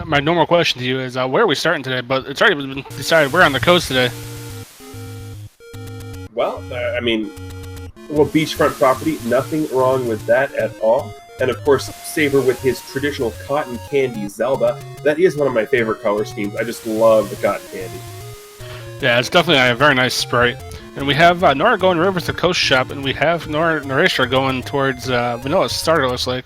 my normal question to you is, where are we starting today? But it's already been decided we're on the coast today. Well, I mean, well, beachfront property, nothing wrong with that at all. And of course, Saber with his traditional cotton candy Zelda. That is one of my favorite color schemes. I just love the cotton candy. Yeah, it's definitely a very nice sprite. And we have Nora going over to the coast shop, and we have Noraystra going towards Vanilla Starter, looks like.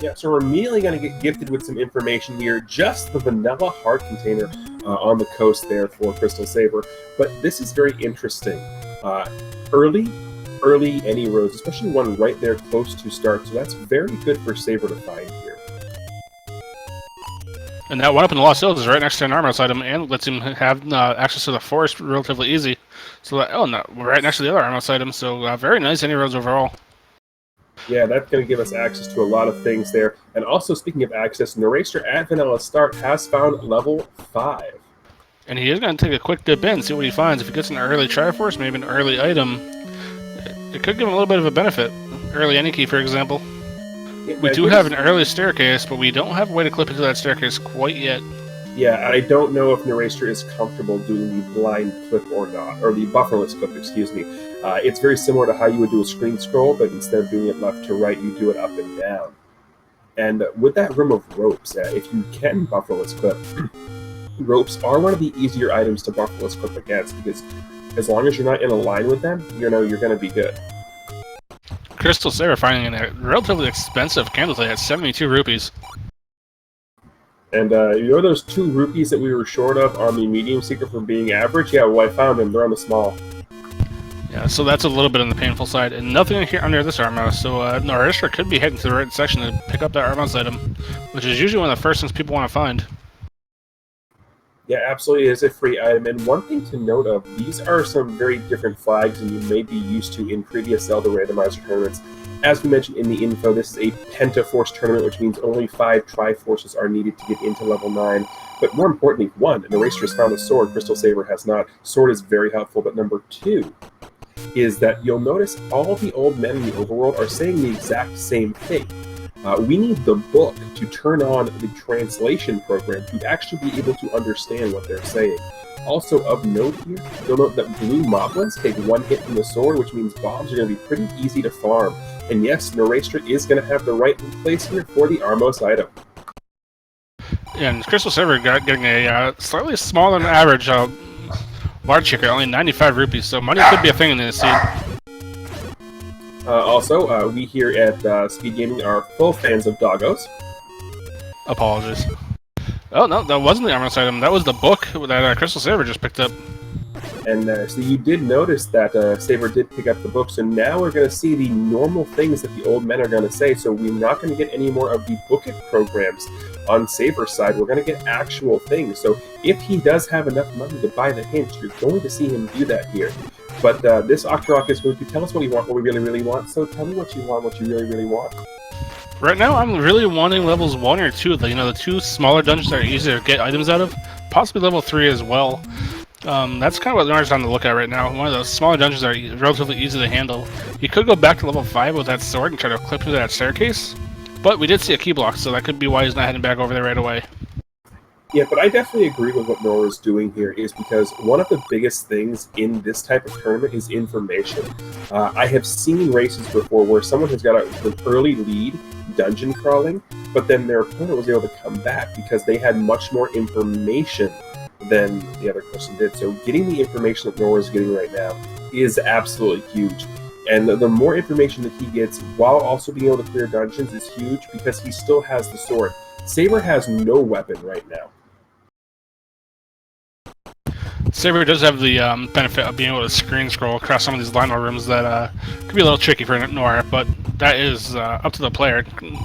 Yeah, so we're immediately going to get gifted with some information here. Just the vanilla heart container on the coast there for Crystal Saber. But this is very interesting. Early any roads, especially one right there close to start. So that's very good for Saber to find here. And that one up in the Lost Hills is right next to an armor item and lets him have access to the forest relatively easy. So we're right next to the other armor item. So very nice any roads overall. Yeah, that's going to give us access to a lot of things there. And also, speaking of access, Noraystra at Vanilla Start has found level 5. And he is going to take a quick dip in, see what he finds. If he gets an early Triforce, maybe an early item, it could give him a little bit of a benefit. Early any key, for example. Yeah, we do have an early staircase, but we don't have a way to clip into that staircase quite yet. Yeah, I don't know if Noraystra is comfortable doing the blind clip or not, or the bufferless clip, excuse me. It's very similar to how you would do a screen scroll, but instead of doing it left to right, you do it up and down. And with that room of ropes, if you can bufferless clip, ropes are one of the easier items to bufferless clip against, because as long as you're not in a line with them, you're going to be good. Crystal Saber finding a relatively expensive candle today at 72 rupees. And you know those 2 rupees that we were short of on the medium secret for being average? Yeah, well, I found them. They're on the small. Yeah, so that's a little bit on the painful side. And nothing here under this armor, so Noraystra could be heading to the right section to pick up that armor item, which is usually one of the first things people want to find. Yeah, absolutely, it is a free item. And one thing to note of, these are some very different flags than you may be used to in previous Zelda Randomizer tournaments. As we mentioned in the info, this is a Pentaforce tournament, which means only 5 Triforces are needed to get into level 9. But more importantly, 1, Noraystra has found a sword, Crystal Saber has not. Sword is very helpful, but number 2 is that you'll notice all the old men in the overworld are saying the exact same thing. We need the book to turn on the translation program to actually be able to understand what they're saying. Also of note here, you'll note that blue moblins take 1 hit from the sword, which means bombs are going to be pretty easy to farm. And yes, Noraystra is going to have the right place here for the Armos item. And Crystal Saber getting a slightly smaller than average large ticket, only 95 rupees, so money could be a thing in this scene. Also, we here at Speed Gaming are full fans of doggos. Apologies. Oh, no, that wasn't the armor item. That was the book that Crystal Saber just picked up. And so you did notice that Saber did pick up the book, so now we're going to see the normal things that the old men are going to say, so we're not going to get any more of the book it programs on Saber's side. We're going to get actual things. So if he does have enough money to buy the hints, you're going to see him do that here. But this Octorok is going to tell us what we want, what we really, really want. So tell me what you want, what you really, really want. Right now, I'm really wanting levels 1 or 2. The 2 smaller dungeons that are easier to get items out of. Possibly level 3 as well. That's kind of what Nora's on the lookout right now. One of those smaller dungeons that are relatively easy to handle. You could go back to level 5 with that sword and try to clip through that staircase. But we did see a key block, so that could be why he's not heading back over there right away. Yeah, but I definitely agree with what Nora's doing here, is because one of the biggest things in this type of tournament is information. I have seen races before where someone has got an early lead dungeon crawling, but then their opponent was able to come back because they had much more information than the other person did. So getting the information that Nora's getting right now is absolutely huge. And the more information that he gets while also being able to clear dungeons is huge because he still has the sword. Saber has no weapon right now. Saber does have the benefit of being able to screen scroll across some of these Lionel rooms that could be a little tricky for Nora, but that is up to the player.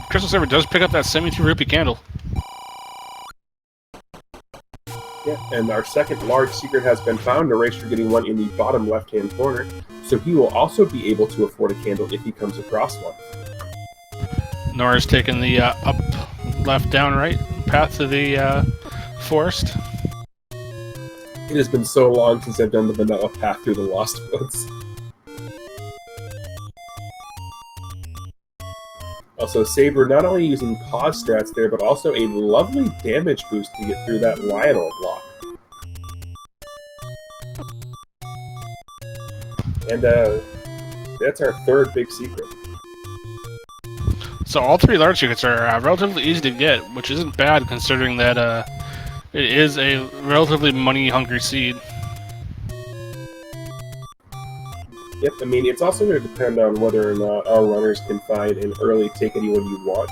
Crystal Saber does pick up that 72 rupee candle. Yeah, and our second large secret has been found, Noraystra getting one in the bottom left-hand corner, so he will also be able to afford a candle if he comes across one. Nora's taking the up, left, down, right path to the forest. It has been so long since I've done the vanilla path through the Lost Woods. So Saber not only using pause strats there, but also a lovely damage boost to get through that Lionel block. And that's our third big secret. So all three large secrets are relatively easy to get, which isn't bad considering that it is a relatively money-hungry seed. Yep, I mean, it's also going to depend on whether or not our runners can find an early take anyone you want.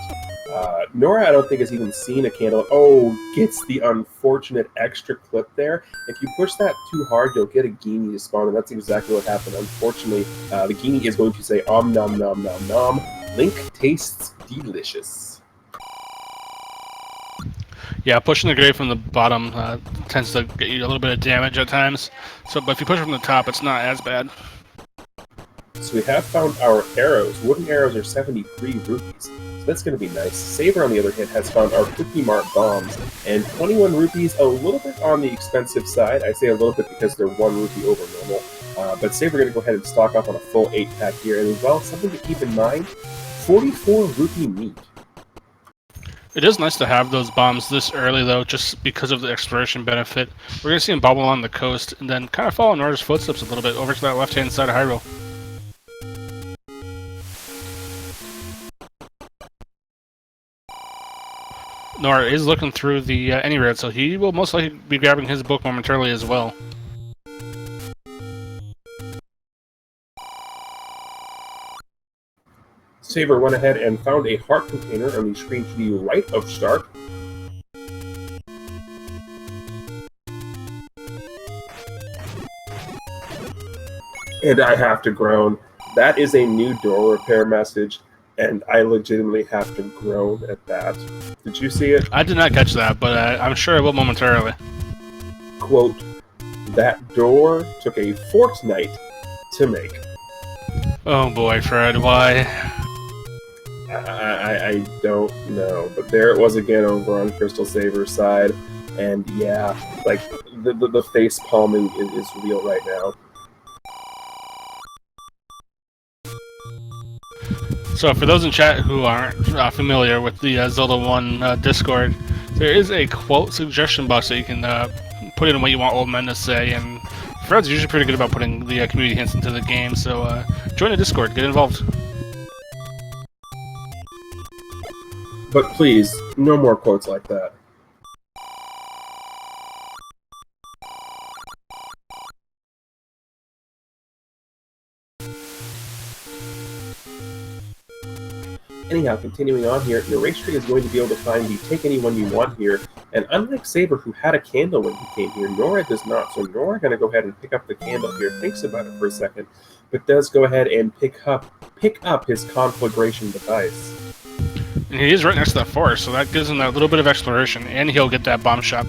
Nora, I don't think, has even seen a candle. Oh, gets the unfortunate extra clip there. If you push that too hard, you'll get a Genie to spawn, and that's exactly what happened. Unfortunately, the Genie is going to say, nom nom nom nom. Link tastes delicious. Yeah, pushing the grave from the bottom tends to get you a little bit of damage at times. So, but if you push from the top, it's not as bad. So we have found our arrows. Wooden arrows are 73 rupees. So that's going to be nice. Saber, on the other hand, has found our Cookie Mart bombs. And 21 rupees, a little bit on the expensive side. I say a little bit because they're 1 rupee over normal. But Saber going to go ahead and stock up on a full 8-pack here. And as well, something to keep in mind, 44 rupee meat. It is nice to have those bombs this early, though, just because of the exploration benefit. We're going to see them bobble on the coast, and then kind of follow Nora's footsteps a little bit over to that left-hand side of Hyrule. Nora is looking through the any route, so he will most likely be grabbing his book momentarily as well. Saber went ahead and found a heart container on the screen to the right of Stark. And I have to groan. That is a new door repair message, and I legitimately have to groan at that. Did you see it? I did not catch that, but I'm sure I will momentarily. Quote, that door took a fortnight to make. Oh boy, Fred, why? I don't know, but there it was again over on Crystal Saber's side, and yeah, like, the face palming is real right now. So for those in chat who aren't familiar with the Zelda 1 Discord, there is a quote suggestion box that you can put in what you want old men to say, and Fred's usually pretty good about putting the community hints into the game, so join the Discord, get involved. But please, no more quotes like that. Anyhow, continuing on here, Noraystra is going to be able to find the take anyone you want here, and unlike Saber, who had a candle when he came here, Nora does not. So Nora going to go ahead and pick up the candle here, thinks about it for a second, but does go ahead and pick up his conflagration device. And he is right next to that forest, so that gives him that little bit of exploration, and he'll get that bomb shot.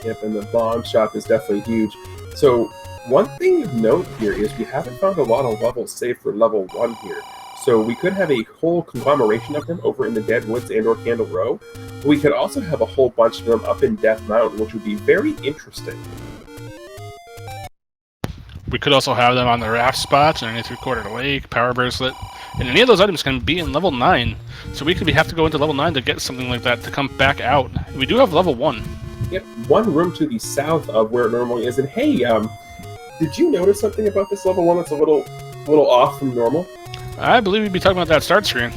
Yep, and the bomb shop is definitely huge. So one thing of note here is we haven't found a lot of levels save for level 1 here. So we could have a whole conglomeration of them over in the Dead Woods and or Candle Row. We could also have a whole bunch of them up in Death Mountain, which would be very interesting. We could also have them on the raft spots, underneath Three-Quarter Lake, Power Bracelet, and any of those items can be in level 9. So we could have to go into level 9 to get something like that to come back out. We do have level 1. Yep, one room to the south of where it normally is. And hey, did you notice something about this level 1 that's a little off from normal? I believe we'd be talking about that start screen.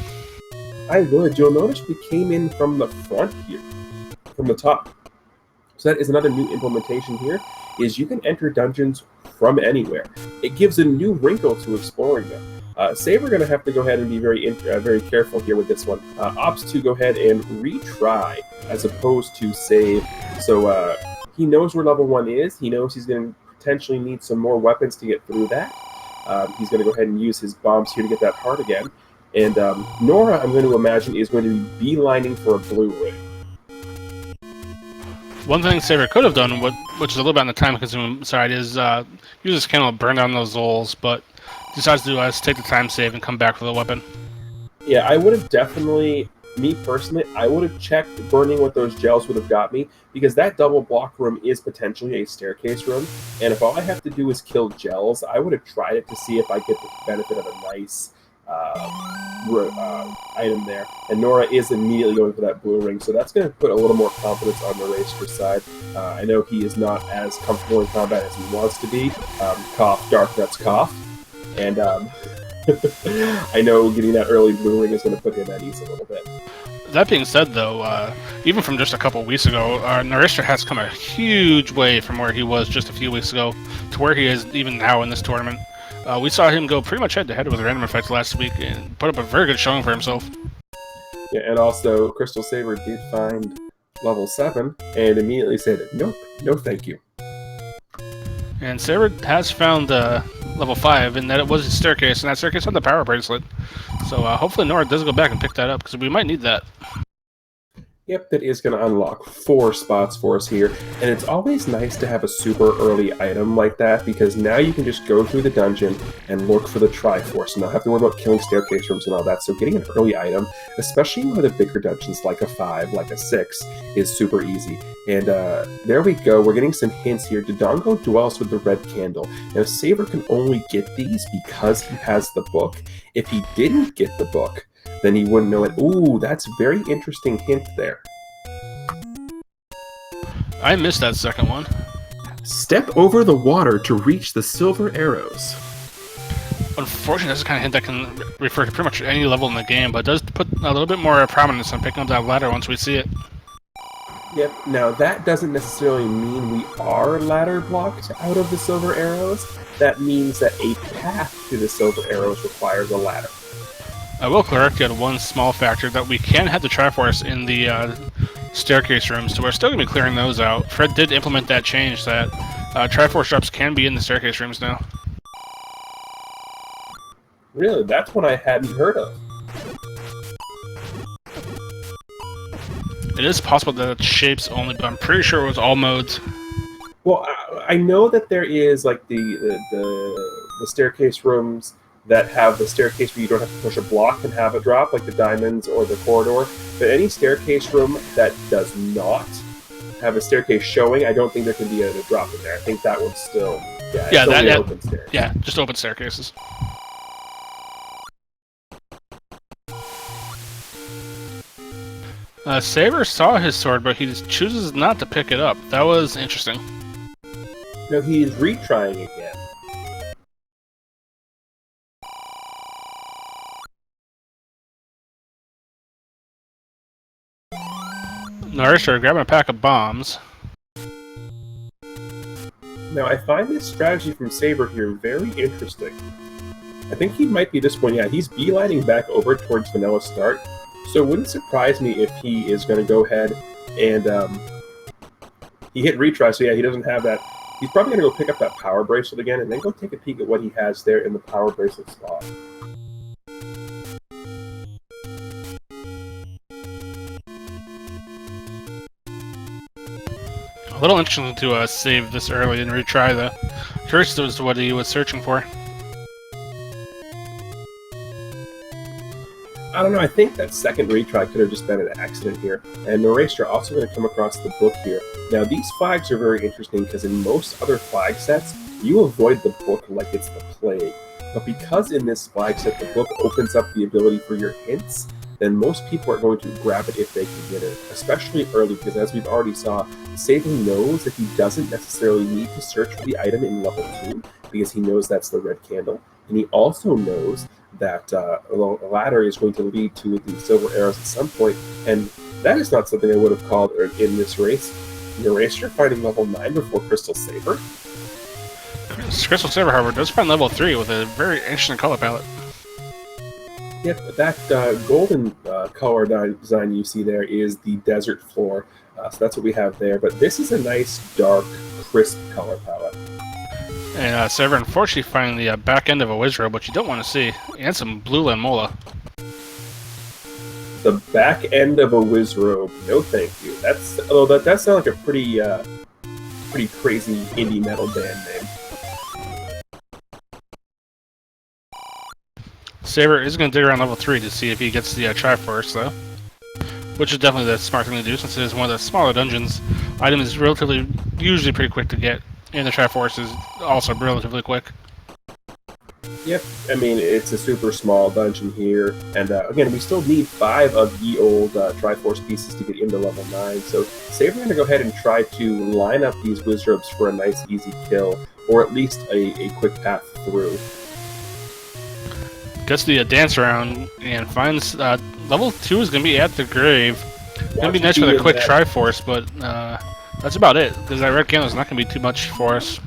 I would. You'll notice we came in from the front here, from the top. So that is another new implementation here, is you can enter dungeons from anywhere. It gives a new wrinkle to exploring them. Say we're going to have to go ahead and be very careful here with this one. Opts to go ahead and retry as opposed to save. So he knows where level 1 is. He knows he's going to potentially need some more weapons to get through that. He's going to go ahead and use his bombs here to get that heart again. And Nora, I'm going to imagine, is going to be beelining for a blue ring. One thing Saber could have done, which is a little bit on the time-consuming side, is use this candle to burn down those Zols, but decides to take the time save and come back with a weapon. Yeah, I would have definitely, me personally, I would have checked burning what those gels would have got me, because that double block room is potentially a staircase room, and if all I have to do is kill gels, I would have tried it to see if I get the benefit of a nice item there, and Nora is immediately going for that blue ring, so that's going to put a little more confidence on Noraystra's side. I know he is not as comfortable in combat as he wants to be. Cough, dark nuts, cough, and I know getting that early blue ring is going to put him at ease a little bit. That being said, though, even from just a couple weeks ago, Noraystra has come a huge way from where he was just a few weeks ago to where he is even now in this tournament. We saw him go pretty much head-to-head with Random Effect last week and put up a very good showing for himself. Yeah, and also, Crystal Saber did find level 7 and immediately said, nope, no thank you. And Saber has found level 5, and that it was a staircase, and that staircase had the power bracelet. So hopefully Nora does go back and pick that up, because we might need that. Yep, that is going to unlock 4 spots for us here, and it's always nice to have a super early item like that, because now you can just go through the dungeon and look for the Triforce, and not have to worry about killing staircase rooms and all that. So getting an early item, especially in one of the bigger dungeons like a 5, like a 6, is super easy. And there we go, we're getting some hints here. Dodongo dwells with the red candle. Now Saber can only get these because he has the book. If he didn't get the book, then he wouldn't know it. Ooh, that's a very interesting hint there. I missed that second one. Step over the water to reach the silver arrows. Unfortunately, that's the kind of hint that can refer to pretty much any level in the game, but it does put a little bit more prominence on picking up that ladder once we see it. Yep, now that doesn't necessarily mean we are ladder blocked out of the silver arrows. That means that a path to the silver arrows requires a ladder. I will correct you on one small factor, that we can have the Triforce in the staircase rooms, so we're still going to be clearing those out. Fred did implement that change that Triforce drops can be in the staircase rooms now. Really? That's one I hadn't heard of. It is possible that it's shapes only, but I'm pretty sure it was all modes. Well, I know that there is like the staircase rooms that have the staircase where you don't have to push a block and have it drop, like the diamonds or the corridor. But any staircase room that does not have a staircase showing, I don't think there can be a drop in there. I think that one's still open stairs. Yeah, just open staircases. Saber saw his sword, but he chooses not to pick it up. That was interesting. No, he is retrying again. Noraystra grabbing a pack of bombs. Now, I find this strategy from Saber here very interesting. I think he might be this one. Yeah, he's beelining back over towards Vanilla Start. So it wouldn't surprise me if he is going to go ahead and he hit retry. So yeah, he doesn't have that. He's probably going to go pick up that power bracelet again and then go take a peek at what he has there in the power bracelet slot. A little interesting to save this early and retry, though. Curious as to what he was searching for. I don't know, I think that second retry could have just been an accident here. And Noraystra also going to come across the book here. Now, these flags are very interesting because in most other flag sets, you avoid the book like it's the plague. But because in this flag set, the book opens up the ability for your hints, then most people are going to grab it if they can get it, especially early, because as we've already saw, Saber knows that he doesn't necessarily need to search for the item in level 2, because he knows that's the red candle. And he also knows that a ladder is going to lead to the silver arrows at some point, and that is not something I would have called in this race. Noraystra finding level 9 before Crystal Saber. Crystal Saber, however, does find level 3 with a very interesting color palette. Yep, that golden color design you see there is the desert floor, so that's what we have there. But this is a nice, dark, crisp color palette. And Saber unfortunately finding the back end of a Wizrobe, which you don't want to see, and some blue Lanmola. The back end of a Wizrobe, no thank you. Although that sounds like a pretty crazy indie metal band name. Saber is going to dig around level 3 to see if he gets the Triforce, though. Which is definitely the smart thing to do, since it is one of the smaller dungeons. Item is usually pretty quick to get, and the Triforce is also relatively quick. Yep, I mean, it's a super small dungeon here, and again, we still need 5 of the old Triforce pieces to get into level 9, so say we're going to go ahead and try to line up these Wizrobes for a nice, easy kill, or at least a quick path through. Gets the dance around and finds level 2 is going to be at the grave. Going to be nice with a quick Triforce, but that's about it, because that red candle is not going to be too much for us.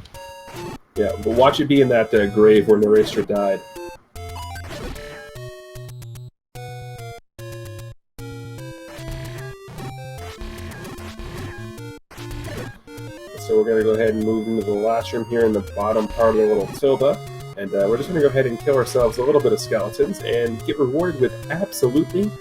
Yeah, but watch it be in that grave where Noraystra died. So we're going to go ahead and move into the last room here in the bottom part of the little tilde. And we're just going to go ahead and kill ourselves a little bit of skeletons and get rewarded with absolutely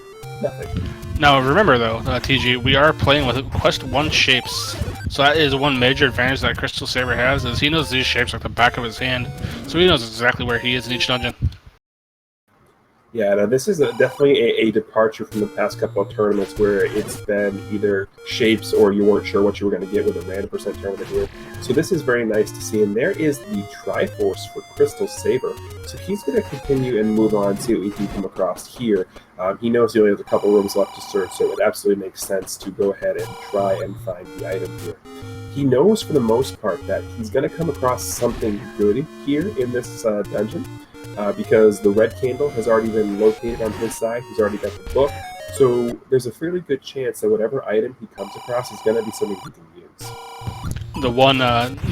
nothing. Now remember though, TG, we are playing with Quest 1 shapes. So that is one major advantage that Crystal Saber has, is he knows these shapes like the back of his hand. So he knows exactly where he is in each dungeon. Yeah, now this is definitely a departure from the past couple of tournaments where it's been either shapes or you weren't sure what you were going to get with a random percent tournament here. So this is very nice to see, and there is the Triforce for Crystal Saber. So he's going to continue and move on, see what we can come across here. He knows he only has a couple rooms left to search, so it absolutely makes sense to go ahead and try and find the item here. He knows for the most part that he's going to come across something good here in this dungeon. Because the red candle has already been located on his side, he's already got the book, so there's a fairly good chance that whatever item he comes across is going to be something he can use. The one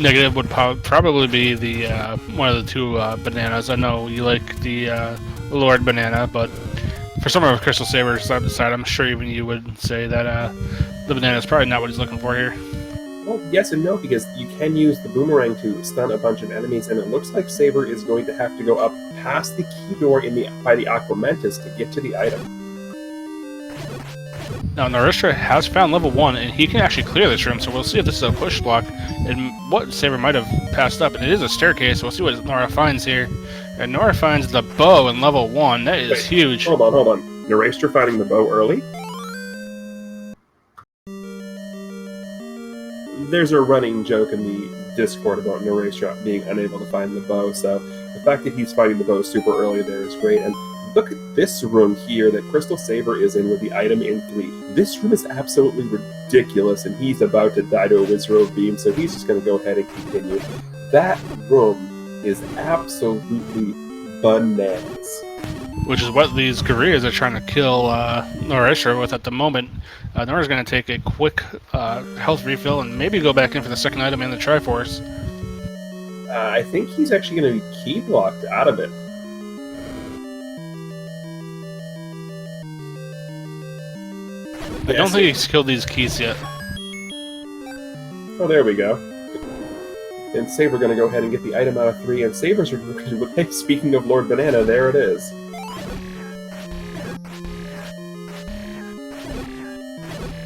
negative would probably be the one of the 2 bananas. I know you like the Lord Banana, but for someone with Crystal Saber side, I'm sure even you would say that the banana is probably not what he's looking for here. Well, yes and no, because you can use the boomerang to stun a bunch of enemies, and it looks like Saber is going to have to go up past the key door by the Aquamentus to get to the item. Now, Noraystra has found level 1, and he can actually clear this room, so we'll see if this is a push block, and what Saber might have passed up, and it is a staircase, so we'll see what Nora finds here. And Nora finds the bow in level 1, that is huge. Hold on. Noraystra finding the bow early? There's a running joke in the Discord about Noraystra being unable to find the bow, so the fact that he's finding the bow super early there is great. And look at this room here that Crystal Saber is in with the item in 3. This room is absolutely ridiculous, and he's about to die to a Wizrobe beam, so he's just going to go ahead and continue. That room is absolutely bananas. Which is what these gorillas are trying to kill Noraystra with at the moment. Nora's going to take a quick health refill and maybe go back in for the second item and the Triforce. I think he's actually going to be key blocked out of it. I don't think he's killed these keys yet. Oh, there we go. And Saber going to go ahead and get the item out of 3, and Saber's speaking of Lord Banana, there it is.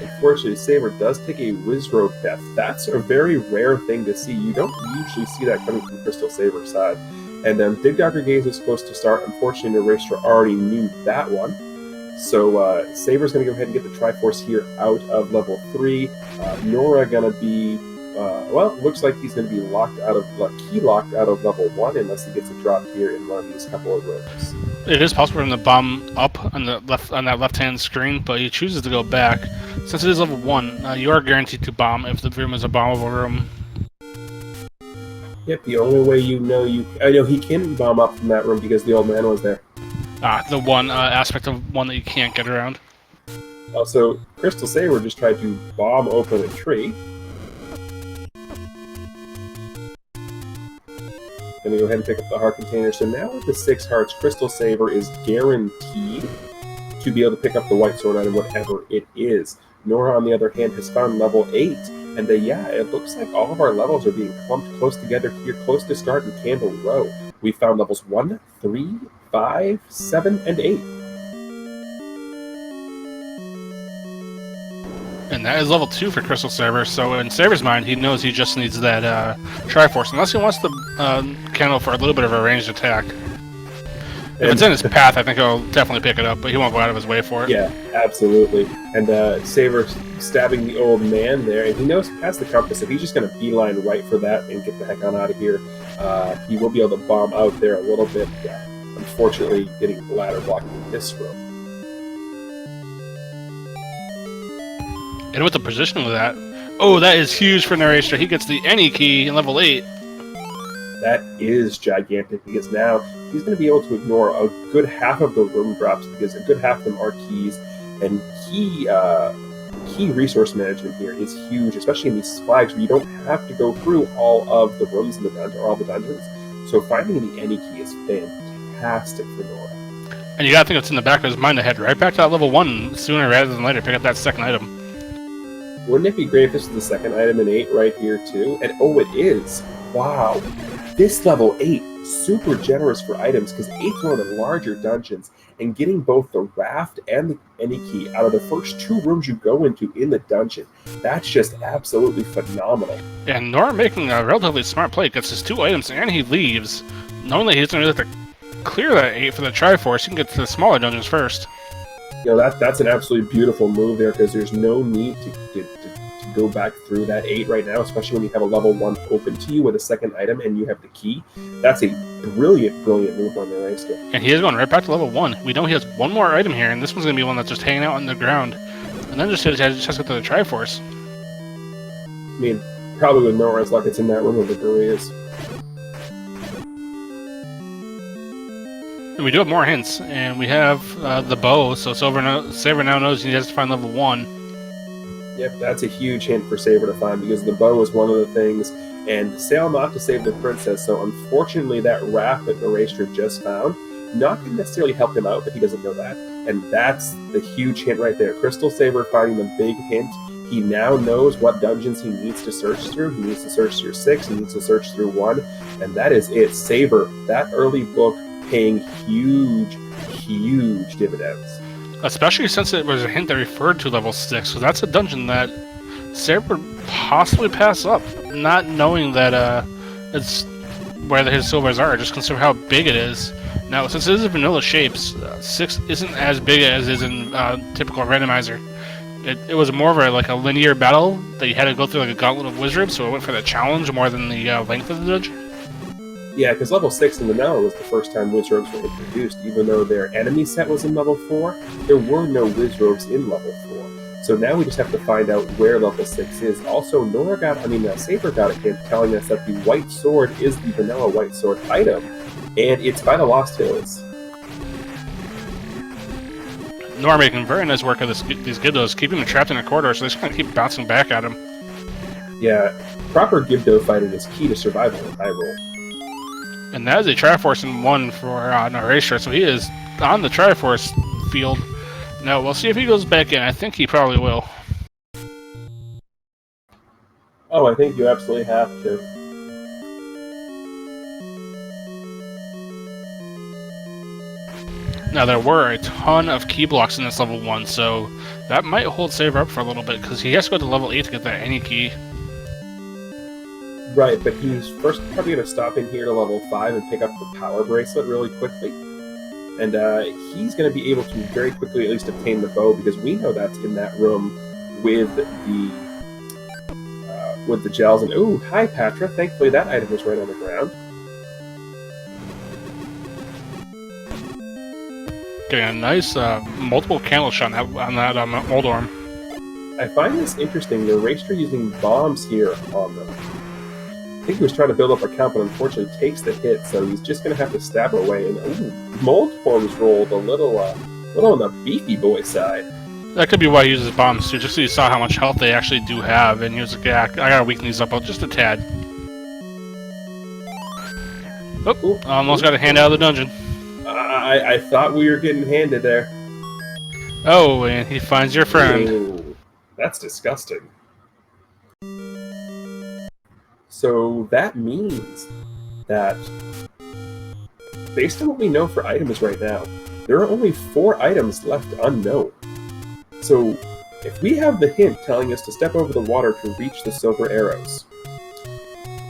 Unfortunately, Saber does take a Wizrobe death. That's a very rare thing to see. You don't usually see that coming from Crystal Saber's side. And Dig Dr. Gaze is supposed to start. Unfortunately, Noraystra already knew that one. So Saber's going to go ahead and get the Triforce here out of level 3. Nora going to be, well, looks like he's going to be key locked out of level 1 unless he gets a drop here in one of these couple of rooms. It is possible for him to bomb up on that left-hand screen, but he chooses to go back. Since it is level 1, you are guaranteed to bomb if the room is a bombable room. Yep, the only way I know he can bomb up from that room because the old man was there. The one aspect of one that you can't get around. Also, Crystal Saber just tried to bomb open a tree. Gonna go ahead and pick up the heart container. So now with the 6 hearts, Crystal Saber is guaranteed to be able to pick up the white sword item, whatever it is. Nora, on the other hand, has found level 8. And yeah, it looks like all of our levels are being clumped close together here, close to start in Candle Row. We found levels 1, 3, 5, 7, and 8. And that is level 2 for Crystal Saber, so in Saber's mind, he knows he just needs that Triforce, unless he wants the candle for a little bit of a ranged attack. If it's in his path, I think he'll definitely pick it up, but he won't go out of his way for it. Yeah, absolutely. And Saber stabbing the old man there, and he knows past the compass. If he's just going to beeline right for that and get the heck on out of here, he will be able to bomb out there a little bit. Unfortunately, getting the ladder blocking this room. And with the position of that, oh, that is huge for Noraystra. He gets the any key in level 8. That is gigantic, because now he's going to be able to ignore a good half of the room drops, because a good half of them are keys, and key resource management here is huge, especially in these flags where you don't have to go through all of the rooms in the dungeon or all the dungeons. So finding the any key is fantastic for Nora. And you gotta think it's in the back of his mind to head right back to that level 1 sooner rather than later, pick up that second item. Wouldn't it be great if this is the second item in 8 right here too? And oh, it is! Wow! This level 8, super generous for items, because 8's one of the larger dungeons, and getting both the raft and the any key out of the first 2 rooms you go into in the dungeon, that's just absolutely phenomenal. And Nora making a relatively smart play, gets his 2 items and he leaves, knowing that he doesn't really have to clear that 8 for the Triforce. He can get to the smaller dungeons first. You know, that's an absolutely beautiful move there, because there's no need to go back through that 8 right now, especially when you have a level 1 open to you with a second item and you have the key. That's a brilliant move on the Noraystra. And he is going right back to level 1. We know he has one more item here, and this one's going to be one that's just hanging out on the ground. And then just has to get to the Triforce. I mean, probably with Nora's luck, it's in that room where the Guri is. And we do have more hints, and we have the bow, so Saber now knows he has to find level 1. Yep, that's a huge hint for Saber to find, because the bow is one of the things, and sail not to save the princess, so unfortunately that raft that Noraystra just found, not going to necessarily help him out, but he doesn't know that, and that's the huge hint right there. Crystal Saber finding the big hint. He now knows what dungeons he needs to search through. He needs to search through 6, he needs to search through 1, and that is it. Saber, that early book, paying huge dividends. Especially since it was a hint that referred to level 6, so that's a dungeon that Saber would possibly pass up, not knowing that it's where his silvers are, just consider how big it is. Now, since it is vanilla shapes, 6 isn't as big as is in typical randomizer. It was more of a linear battle that you had to go through like a gauntlet of wizards, so it went for the challenge more than the length of the dungeon. Yeah, because level 6 in vanilla was the first time wizards were introduced. Even though their enemy set was in level 4, there were no wizards in level 4. So now we just have to find out where level 6 is. Also, Saber got a hint telling us that the white sword is the vanilla white sword item, and it's by the Lost Hills. Nora making very nice work of these Gibdos, keeping them trapped in a corridor, so they're just going to keep bouncing back at him. Yeah, proper Gibdo fighting is key to survival in Hyrule. And that is a Triforce in 1 for Noraystra, so he is on the Triforce field. Now, we'll see if he goes back in. I think he probably will. Oh, I think you absolutely have to. Now, there were a ton of key blocks in this level 1, so that might hold Saber up for a little bit, because he has to go to level 8 to get that any key. Right, but he's first probably going to stop in here to level 5 and pick up the power bracelet really quickly. And he's going to be able to very quickly at least obtain the bow, because we know that's in that room with the gels. And ooh, hi Patra. Thankfully that item was right on the ground. Getting a nice multiple candle shot on that old arm. I find this interesting. Noraystra using bombs here on them. I think he was trying to build up a count, but unfortunately takes the hit, so he's just going to have to stab away. And ooh, Moldform's rolled a little on the beefy boy side. That could be why he uses bombs too, just so you saw how much health they actually do have, and he was like, yeah, I gotta weaken these up just a tad. Oh, almost got a hand out of the dungeon. I thought we were getting handed there. Oh, and he finds your friend. Ooh, that's disgusting. So that means that, based on what we know for items right now, there are only 4 items left unknown. So if we have the hint telling us to step over the water to reach the silver arrows,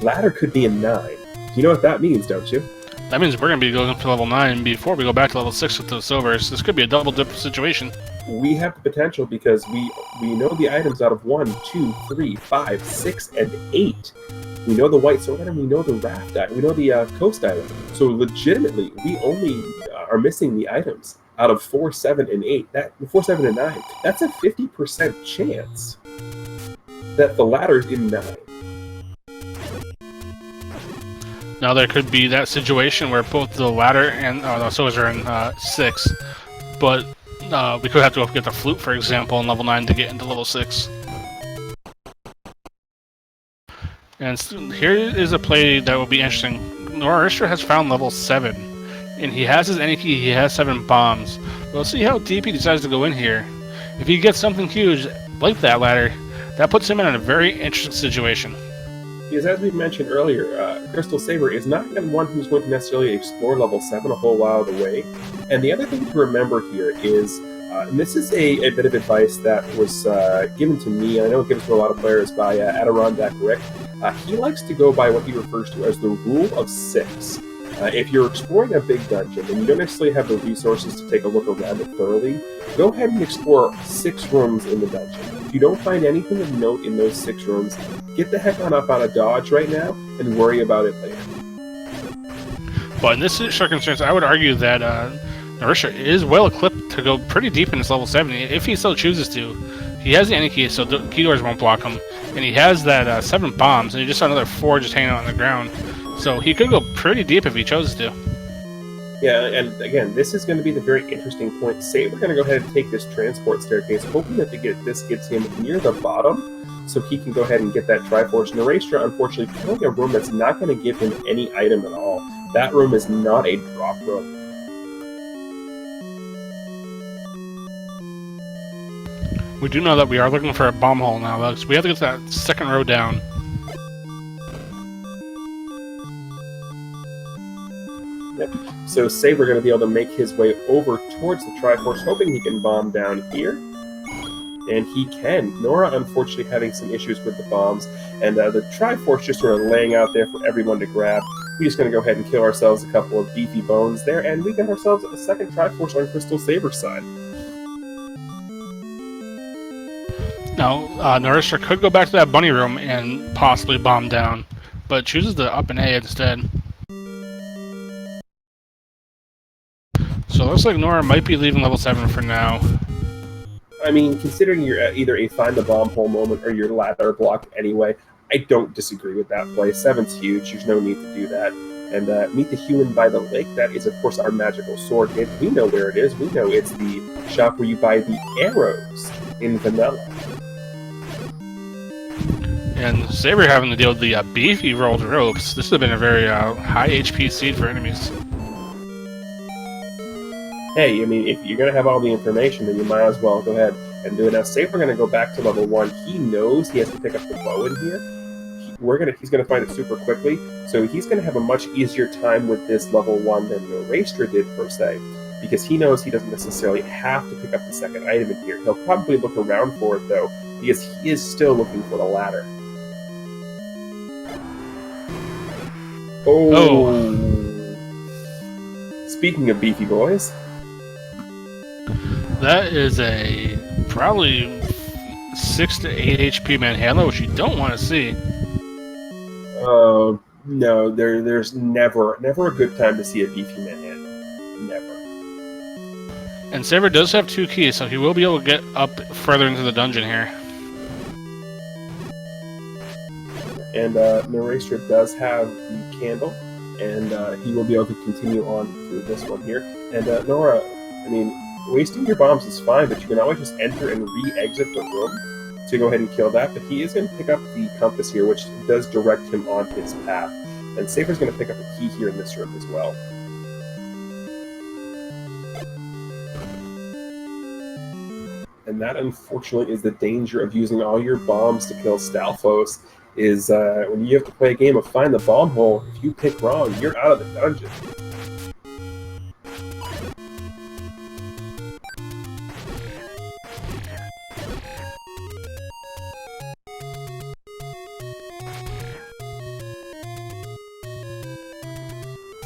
ladder could be a 9. You know what that means, don't you? That means we're going to be going for level 9 before we go back to level 6 with the silvers. This could be a double dip situation. We have the potential because we know the items out of 1, 2, 3, 5, 6, and 8. We know the white sword item, we know the raft item, we know the coast item. So legitimately, we only are missing the items out of 4, 7, and 8. 4, 7, and 9. That's a 50% chance that the ladder's in 9. Now there could be that situation where both the ladder and the silvers are in 6, but we could have to go get the flute, for example, in level 9 to get into level 6. And here is a play that will be interesting. Noraystra has found level 7, and he has his any key, he has 7 bombs. We'll see how deep he decides to go in here. If he gets something huge, like that ladder, that puts him in a very interesting situation. Because as we mentioned earlier, Crystal Saber is not one who's going to necessarily explore level 7 a whole while of the way. And the other thing to remember here is, and this is a bit of advice that was given to me, and I know it given to a lot of players by Adirondack Rick. He likes to go by what he refers to as the rule of 6. If you're exploring a big dungeon and you don't necessarily have the resources to take a look around it thoroughly, go ahead and explore 6 rooms in the dungeon. If you don't find anything of note in those 6 rooms, get the heck on up out of Dodge right now and worry about it later. But in this circumstance, I would argue that Noraystra is well equipped to go pretty deep in this level 7 if he so chooses to. He has the any key, so key doors won't block him, and he has that 7 bombs, and he just saw another 4 just hanging out on the ground. So he could go pretty deep if he chose to. Yeah, and again, this is going to be the very interesting point. Say we're going to go ahead and take this transport staircase, hoping that this gets him near the bottom, so he can go ahead and get that Triforce. Noraystra, unfortunately, filling a room that's not going to give him any item at all. That room is not a drop room. We do know that we are looking for a bomb hole now, though, so we have to get that second row down. Yep. So Saber going to be able to make his way over towards the Triforce, hoping he can bomb down here. And he can. Nora, unfortunately, having some issues with the bombs, and the Triforce just sort of laying out there for everyone to grab. We're just going to go ahead and kill ourselves a couple of beefy bones there, and we got ourselves a second Triforce on Crystal Saber's side. Now, Noraystra could go back to that bunny room and possibly bomb down, but chooses to up an A instead. So it looks like Nora might be leaving level 7 for now. I mean, considering you're at either a find the bomb hole moment or your ladder block anyway, I don't disagree with that play. 7's huge, there's no need to do that. And meet the human by the lake, that is of course our magical sword hit. We know where it is, we know it's the shop where you buy the arrows in vanilla. And Saber having to deal with the beefy rolled ropes. This would have been a very high HP seed for enemies. Hey, I mean, if you're going to have all the information, then you might as well go ahead and do it. Now, say we're going to go back to level 1. He knows he has to pick up the bow in here. He's going to find it super quickly, so he's going to have a much easier time with this level 1 than Noraystra did, per se, because he knows he doesn't necessarily have to pick up the second item in here. He'll probably look around for it, though, because he is still looking for the ladder. Oh. Speaking of beefy boys... That is a probably 6 to 8 HP manhandler, which you don't want to see. No, there's never a good time to see a beefy manhandler. Never. And Saber does have 2 keys, so he will be able to get up further into the dungeon here. And Noraystra does have the candle, and he will be able to continue on through this one here. And Nora, I mean, wasting your bombs is fine, but you can always just enter and re-exit the room to go ahead and kill that. But he is going to pick up the compass here, which does direct him on his path. And Saber's going to pick up a key here in this room as well. And that, unfortunately, is the danger of using all your bombs to kill Stalfos, is when you have to play a game of Find the Bomb Hole, if you pick wrong, you're out of the dungeon.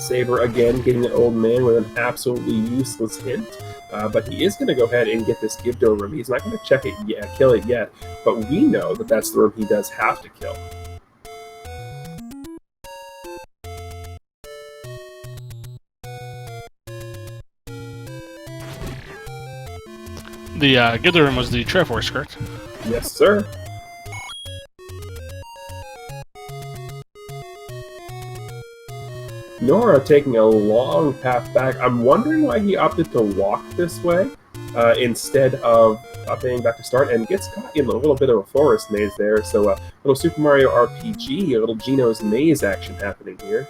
Saber again getting an old man with an absolutely useless hint. But he is going to go ahead and get this gift over him. He's not going to check it yet, kill it yet, but we know that that's the room he does have to kill. The Gilder room was the Triforce, correct? Yes, sir. Nora taking a long path back. I'm wondering why he opted to walk this way instead of heading back to start, and gets caught in a little bit of a forest maze there. So a little Super Mario RPG, a little Gino's Maze action happening here.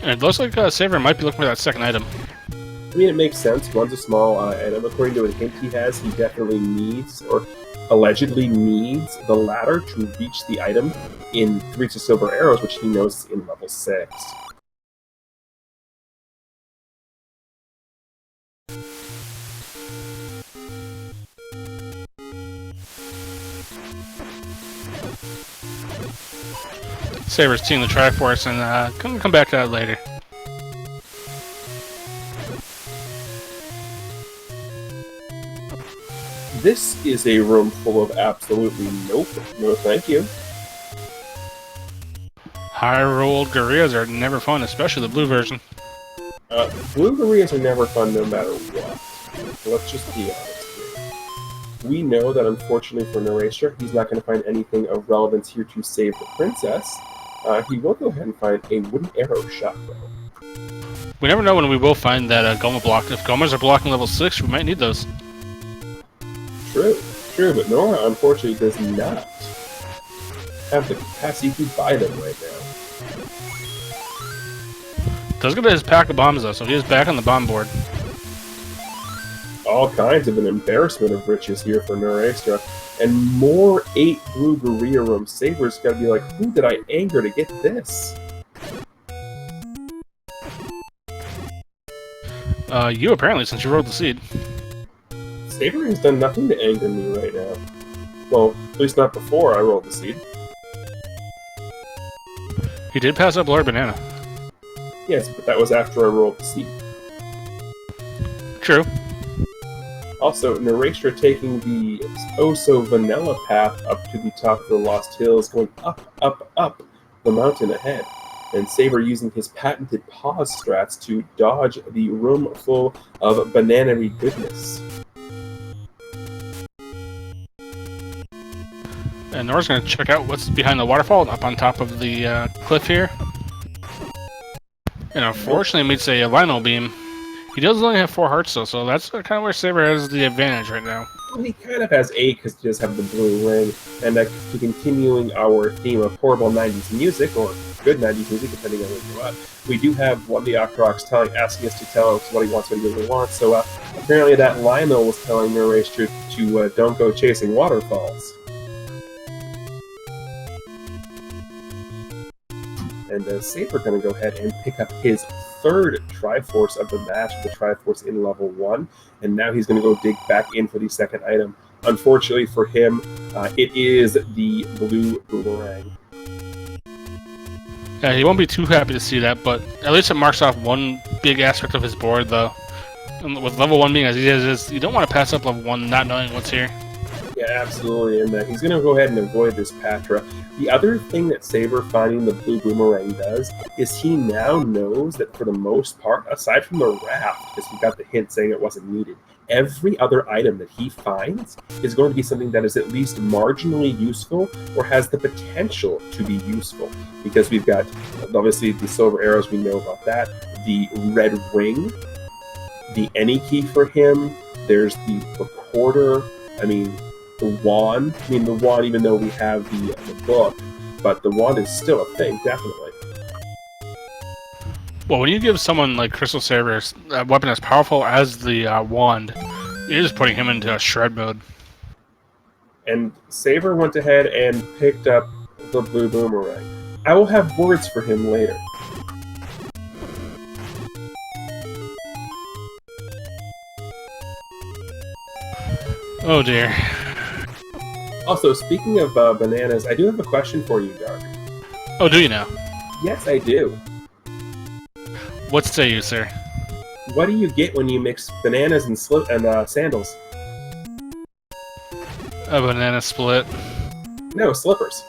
And it looks like Saber might be looking for that second item. I mean, it makes sense. One's a small item. According to a hint he has, he definitely needs, or allegedly needs, the ladder to reach the item to reach the silver arrows, which he knows is in level 6. Saber's team the Triforce, and come back to that later. This is a room full of absolutely nope. No thank you. High-rolled gorillas are never fun, especially the blue version. Blue gorillas are never fun no matter what. Let's just be honest here. We know that unfortunately for Noraystra, he's not going to find anything of relevance here to save the princess. He will go ahead and find a wooden arrow shot, though. We never know when we will find that Goma block. If Gomas are blocking level 6, we might need those. True, but Nora unfortunately does not have the capacity to buy them right now. Does get his pack of bombs though, so he is back on the bomb board. All kinds of an embarrassment of riches here for Noraystra. And more 8 blue gorilla room. Saber's gotta be like, who did I anger to get this? You apparently, since you rolled the seed. Saber has done nothing to anger me right now. Well, at least not before I rolled the seed. He did pass up Lord Banana. Yes, but that was after I rolled the seed. True. Also, Noraystra taking the oh-so-vanilla path up to the top of the Lost Hills, going up the mountain ahead. And Saber using his patented pause strats to dodge the room full of banana-y goodness. And Nora's going to check out what's behind the waterfall up on top of the cliff here. And unfortunately meets a Lionel Beam. He does only have 4 hearts though, so that's kind of where Saber has the advantage right now. Well, he kind of has 8 because he does have the blue ring. And to continuing our theme of horrible 90s music, or good 90s music, depending on where you're at, we do have one of the Octoroks asking us to tell us what he wants, what he really wants. So apparently that Lionel was telling Noraystra to don't go chasing waterfalls. And Saber going to go ahead and pick up his 3rd Triforce of the match, the Triforce in level 1, and now he's going to go dig back in for the 2nd item. Unfortunately for him, it is the blue boomerang. Yeah, he won't be too happy to see that, but at least it marks off one big aspect of his board, though. And with level 1 being as easy as it is, you don't want to pass up level 1 not knowing what's here. Yeah, absolutely, and he's going to go ahead and avoid this Patra. The other thing that Saber finding the blue boomerang does is he now knows that for the most part, aside from the raft, because he got the hint saying it wasn't needed, every other item that he finds is going to be something that is at least marginally useful or has the potential to be useful. Because we've got, obviously, the silver arrows, we know about that, the red ring, the any key for him, there's the recorder, the wand. The wand, even though we have the book, but the wand is still a thing, definitely. Well, when you give someone like Crystal Saber a weapon as powerful as the wand, you're just putting him into a shred mode. And Saber went ahead and picked up the blue boomerang. I will have words for him later. Oh dear. Also, speaking of bananas, I do have a question for you, Dark. Oh, do you now? Yes, I do. What say you, sir? What do you get when you mix bananas and sandals? A banana split. No, slippers.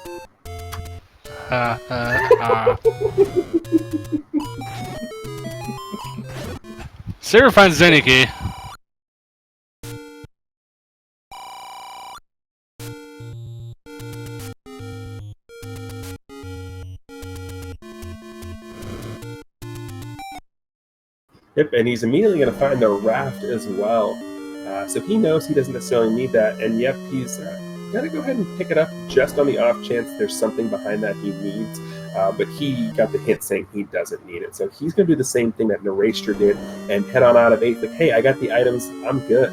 Ha ha ha. Saber finds Zeniki. Yep, and he's immediately going to find the raft as well. So he knows he doesn't necessarily need that, and yep, he's going to go ahead and pick it up just on the off chance there's something behind that he needs. But he got the hint saying he doesn't need it. So he's going to do the same thing that Noraystra did and head on out of 8. Like, hey, I got the items, I'm good.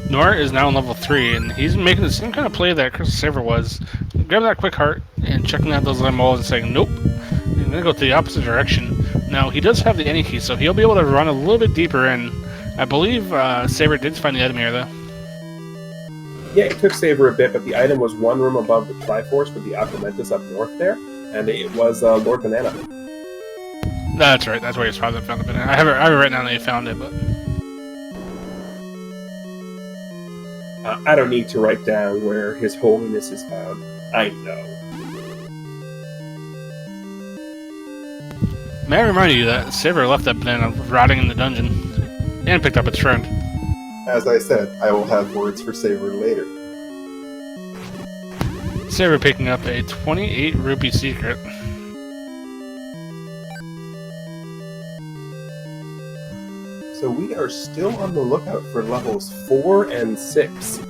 Nora is now on level 3, and he's making the same kind of play that Crystal Saber was. Grabbing that quick heart and checking out those lemon walls and saying, nope, I'm going to go to the opposite direction. Now, he does have the any key, so he'll be able to run a little bit deeper in. I believe Saber did find the item here, though. Yeah, it took Saber a bit, but the item was one room above the Triforce with the Aquamentus up north there, and it was Lord Banana. That's right, that's where his father found the banana. I have it written down that he found it, but... I don't need to write down where His Holiness is found. I know. May I remind you that Saber left that banana rotting in the dungeon, and picked up its friend. As I said, I will have words for Saber later. Saber picking up a 28 rupee secret. So we are still on the lookout for levels 4 and 6.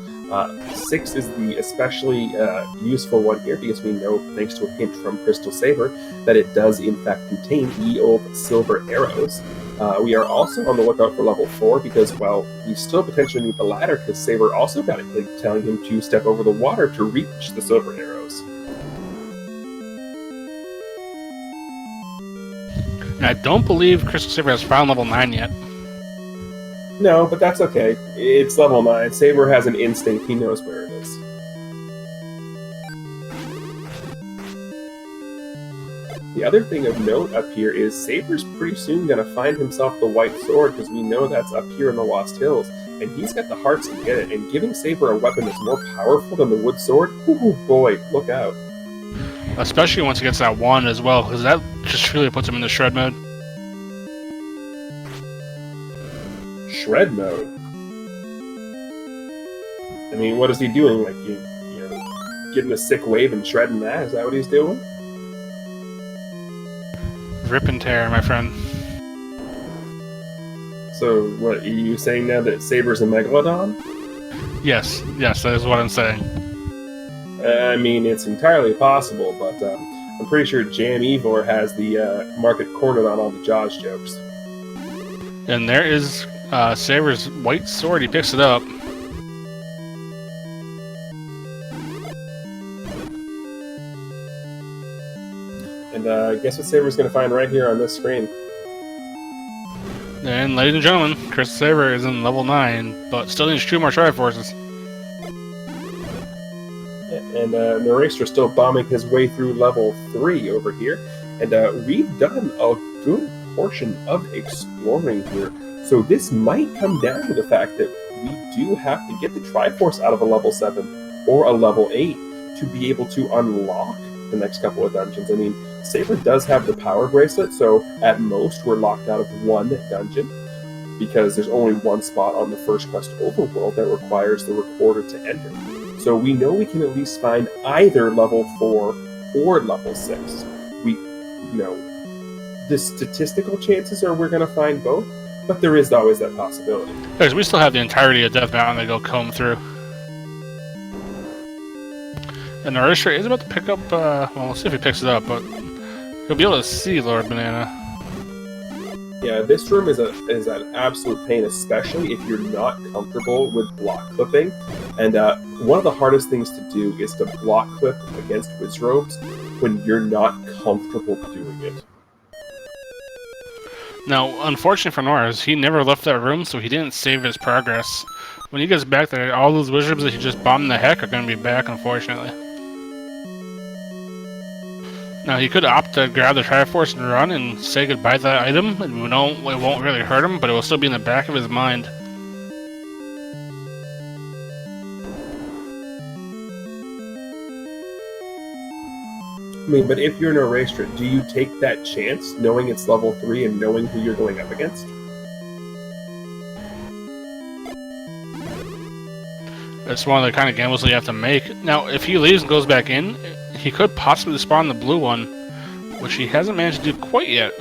6 is the especially useful one here because we know, thanks to a hint from Crystal Saber, that it does in fact contain ye old silver arrows. We are also on the lookout for level 4 because, well, we still potentially need the ladder because Saber also got a hint telling him to step over the water to reach the silver arrows. And I don't believe Crystal Saber has found level 9 yet. No, but that's okay. It's level 9. Saber has an instinct. He knows where it is. The other thing of note up here is Saber's pretty soon going to find himself the white sword because we know that's up here in the Lost Hills. And he's got the hearts to get it. And giving Saber a weapon that's more powerful than the wood sword, ooh boy, look out. Especially once he gets that wand as well, because that just really puts him into shred mode. Shred mode? I mean, what is he doing? Like, you know, getting a sick wave and shredding that? Is that what he's doing? Rip and tear, my friend. So, what, are you saying now that Saber's a Megalodon? Yes, that is what I'm saying. I mean, it's entirely possible, but I'm pretty sure Jam Evor has the market cornered on all the Jaws jokes. And there is Saber's white sword. He picks it up. And guess what Saber's going to find right here on this screen? And ladies and gentlemen, Crystal Saber is in level 9, but still needs 2 more Triforces. And Noraystra still bombing his way through level 3 over here. And we've done a good portion of exploring here. So this might come down to the fact that we do have to get the Triforce out of a level 7 or a level 8 to be able to unlock the next couple of dungeons. I mean, Saber does have the power bracelet, so at most we're locked out of 1 dungeon because there's only 1 spot on the first quest overworld that requires the recorder to enter. So we know we can at least find either level 4 or level 6. The statistical chances are we're going to find both, but there is always that possibility. Because we still have the entirety of Death Mountain to go comb through. And Noraystra is about to pick up, well, we'll see if he picks it up, but he'll be able to see Lord Banana. Yeah, this room is an absolute pain, especially if you're not comfortable with block clipping. And one of the hardest things to do is to block clip against Wizrobes when you're not comfortable doing it. Now, unfortunately for Norris, he never left that room, so he didn't save his progress. When he gets back there, all those Wizrobes that he just bombed the heck are going to be back, unfortunately. Now he could opt to grab the Triforce and run and say goodbye to that item, and it won't really hurt him, but it will still be in the back of his mind. I mean, but if you're an Noraystra, do you take that chance, knowing it's level 3 and knowing who you're going up against? It's one of the kind of gambles that you have to make. Now, if he leaves and goes back in, he could possibly spawn the blue one, which he hasn't managed to do quite yet.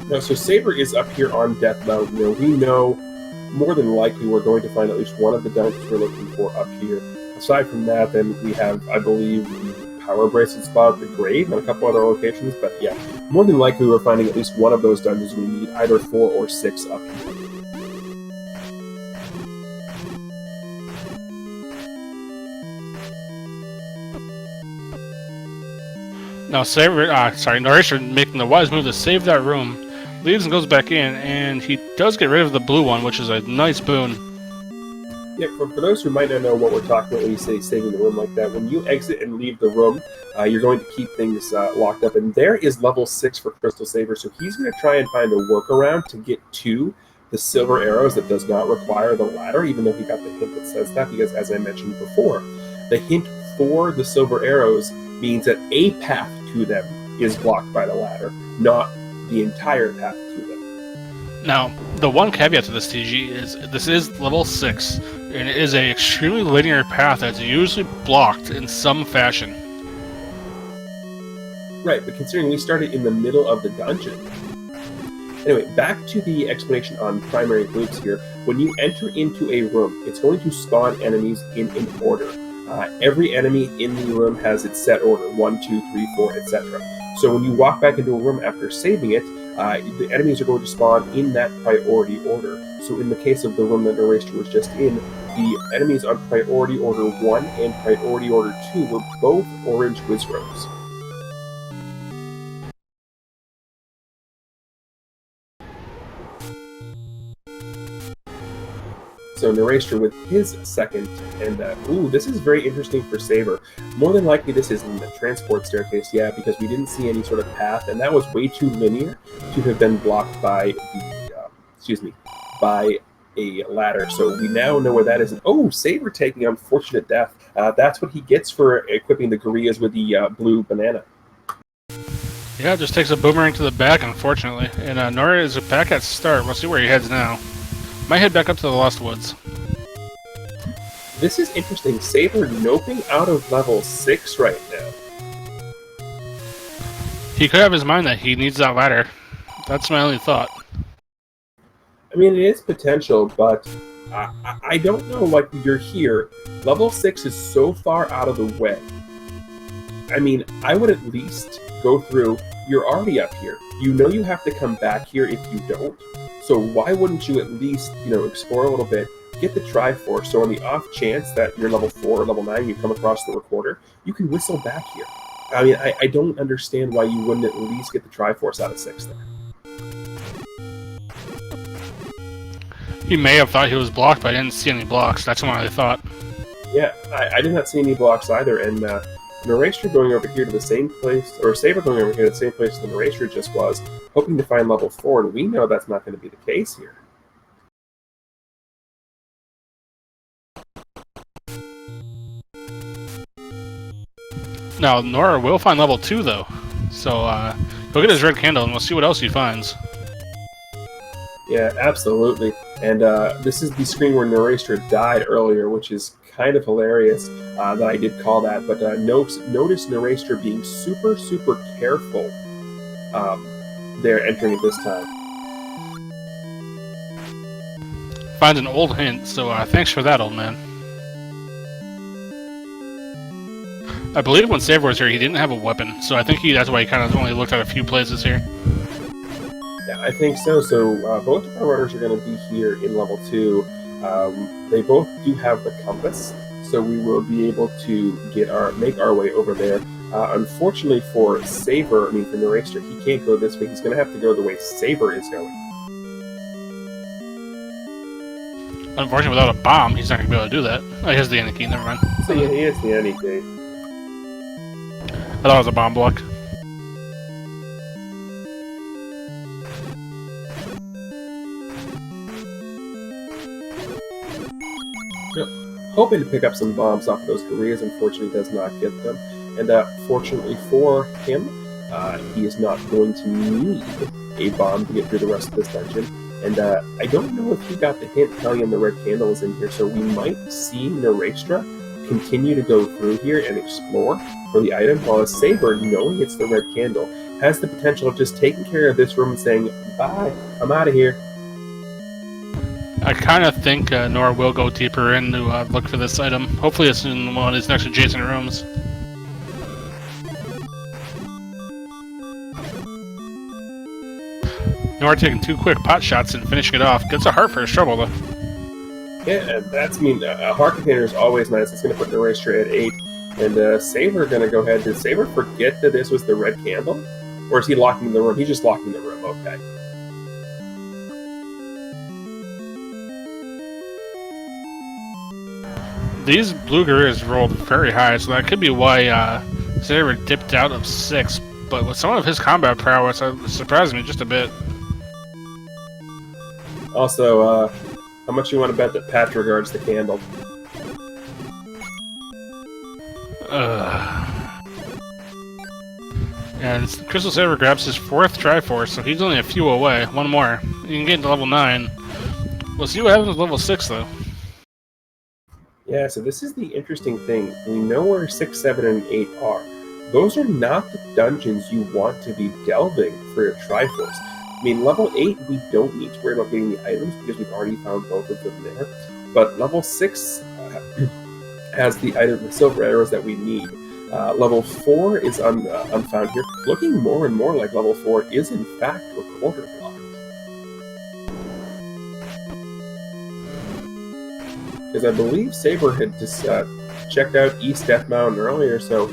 No, so Saber is up here on Death Mountain. We know more than likely we're going to find at least one of the dungeons we're looking for up here. Aside from that, then we have, I believe, the Power Bracelet spot at the Grave and a couple other locations, but yeah, more than likely we're finding at least one of those dungeons we need, either 4 or 6 up here. Now, Noraystra making the wise move to save that room, leaves and goes back in, and he does get rid of the blue one, which is a nice boon. Yeah, for those who might not know what we're talking about when you say saving the room like that, when you exit and leave the room, you're going to keep things locked up. And there is level 6 for Crystal Saber, so he's going to try and find a workaround to get to the silver arrows that does not require the ladder, even though he got the hint that says that, because as I mentioned before, the hint for the silver arrows means that a path to them is blocked by the ladder, not the entire path to them. Now, the one caveat to this TG is this is level 6, and it is an extremely linear path that's usually blocked in some fashion. Right, but considering we started in the middle of the dungeon. Anyway, back to the explanation on primary groups here. When you enter into a room, it's going to spawn enemies in an order. Every enemy in the room has its set order, 1, 2, 3, 4, etc. So when you walk back into a room after saving it, the enemies are going to spawn in that priority order. So in the case of the room that Noraystra was just in, the enemies on priority order 1 and priority order 2 were both orange Wizrows. So Noraystra with his second, and this is very interesting for Saber. More than likely this isn't the transport staircase, yeah, because we didn't see any sort of path, and that was way too linear to have been blocked by the, by a ladder. So we now know where that is. Oh, Saber taking unfortunate death. That's what he gets for equipping the Gorillaz with the blue banana. Yeah, it just takes a boomerang to the back, unfortunately. And Nora is back at start. We'll see where he heads now. Might head back up to the Lost Woods. This is interesting. Saber noping out of level 6 right now. He could have his mind that he needs that ladder. That's my only thought. I mean, it is potential, but I don't know, like, you're here. Level 6 is so far out of the way. I mean, I would at least go through, you're already up here. You know you have to come back here if you don't. So why wouldn't you at least, explore a little bit, get the Triforce, so on the off chance that you're level 4 or level 9, you come across the recorder, you can whistle back here. I mean, I don't understand why you wouldn't at least get the Triforce out of 6 there. He may have thought he was blocked, but I didn't see any blocks. That's what I thought. Yeah, I did not see any blocks either, and Noraystra going over here to the same place, or Saber going over here to the same place that Noraystra just was, hoping to find level 4, and we know that's not going to be the case here. Now, Nora will find level 2, though. So, he'll get his red candle, and we'll see what else he finds. Yeah, absolutely. And this is the screen where Noraystra died earlier, which is kind of hilarious that I did call that. But notice Noraystra being super, super careful there entering at this time. Finds an old hint, so thanks for that, old man. I believe when Saber was here, he didn't have a weapon, so I think that's why he kind of only looked at a few places here. Yeah, I think so. So both of our runners are going to be here in level 2. They both do have the compass, so we will be able to make our way over there. Unfortunately for Noraystra, he can't go this way. He's going to have to go the way Saber is going. Unfortunately, without a bomb, he's not going to be able to do that. Oh, he has the Anarchy, never mind. So yeah, he is the Anarchy. I thought it was a bomb block. Yep. Hoping to pick up some bombs off of those Koreas, unfortunately does not get them. And fortunately for him, he is not going to need a bomb to get through the rest of this dungeon. And I don't know if he got the hint telling him the red candle is in here, so we might see Noraystra continue to go through here and explore for the item, while Saber, knowing it's the red candle, has the potential of just taking care of this room and saying, bye, I'm out of here. I kind of think Nora will go deeper in to look for this item. Hopefully it's in one of his next adjacent rooms. Nora taking 2 quick pot shots and finishing it off. Gets a heart for his trouble, though. Yeah, and that's a heart container is always nice. It's going to put Noraystra at 8. And Saber going to go ahead. Did Saber forget that this was the red candle? Or is he locking in the room? He's just locking the room, okay. These blue Guerrillas rolled very high, so that could be why Saber dipped out of 6. But with some of his combat prowess, it surprised me just a bit. Also, how much you want to bet that Pat regards the candle? And Crystal Saber grabs his 4th Triforce, so he's only a few away. 1 more. You can get into level 9. We'll see what happens with level 6, though. Yeah, so this is the interesting thing. We know where 6, 7, and 8 are. Those are not the dungeons you want to be delving for your Triforce. I mean, level 8, we don't need to worry about getting the items because we've already found both of them there. But level 6 has the item, the silver arrows that we need. Level 4 is unfound here, looking more and more like level 4 is in fact Recorder Block. Because I believe Saber had just checked out East Death Mountain earlier, so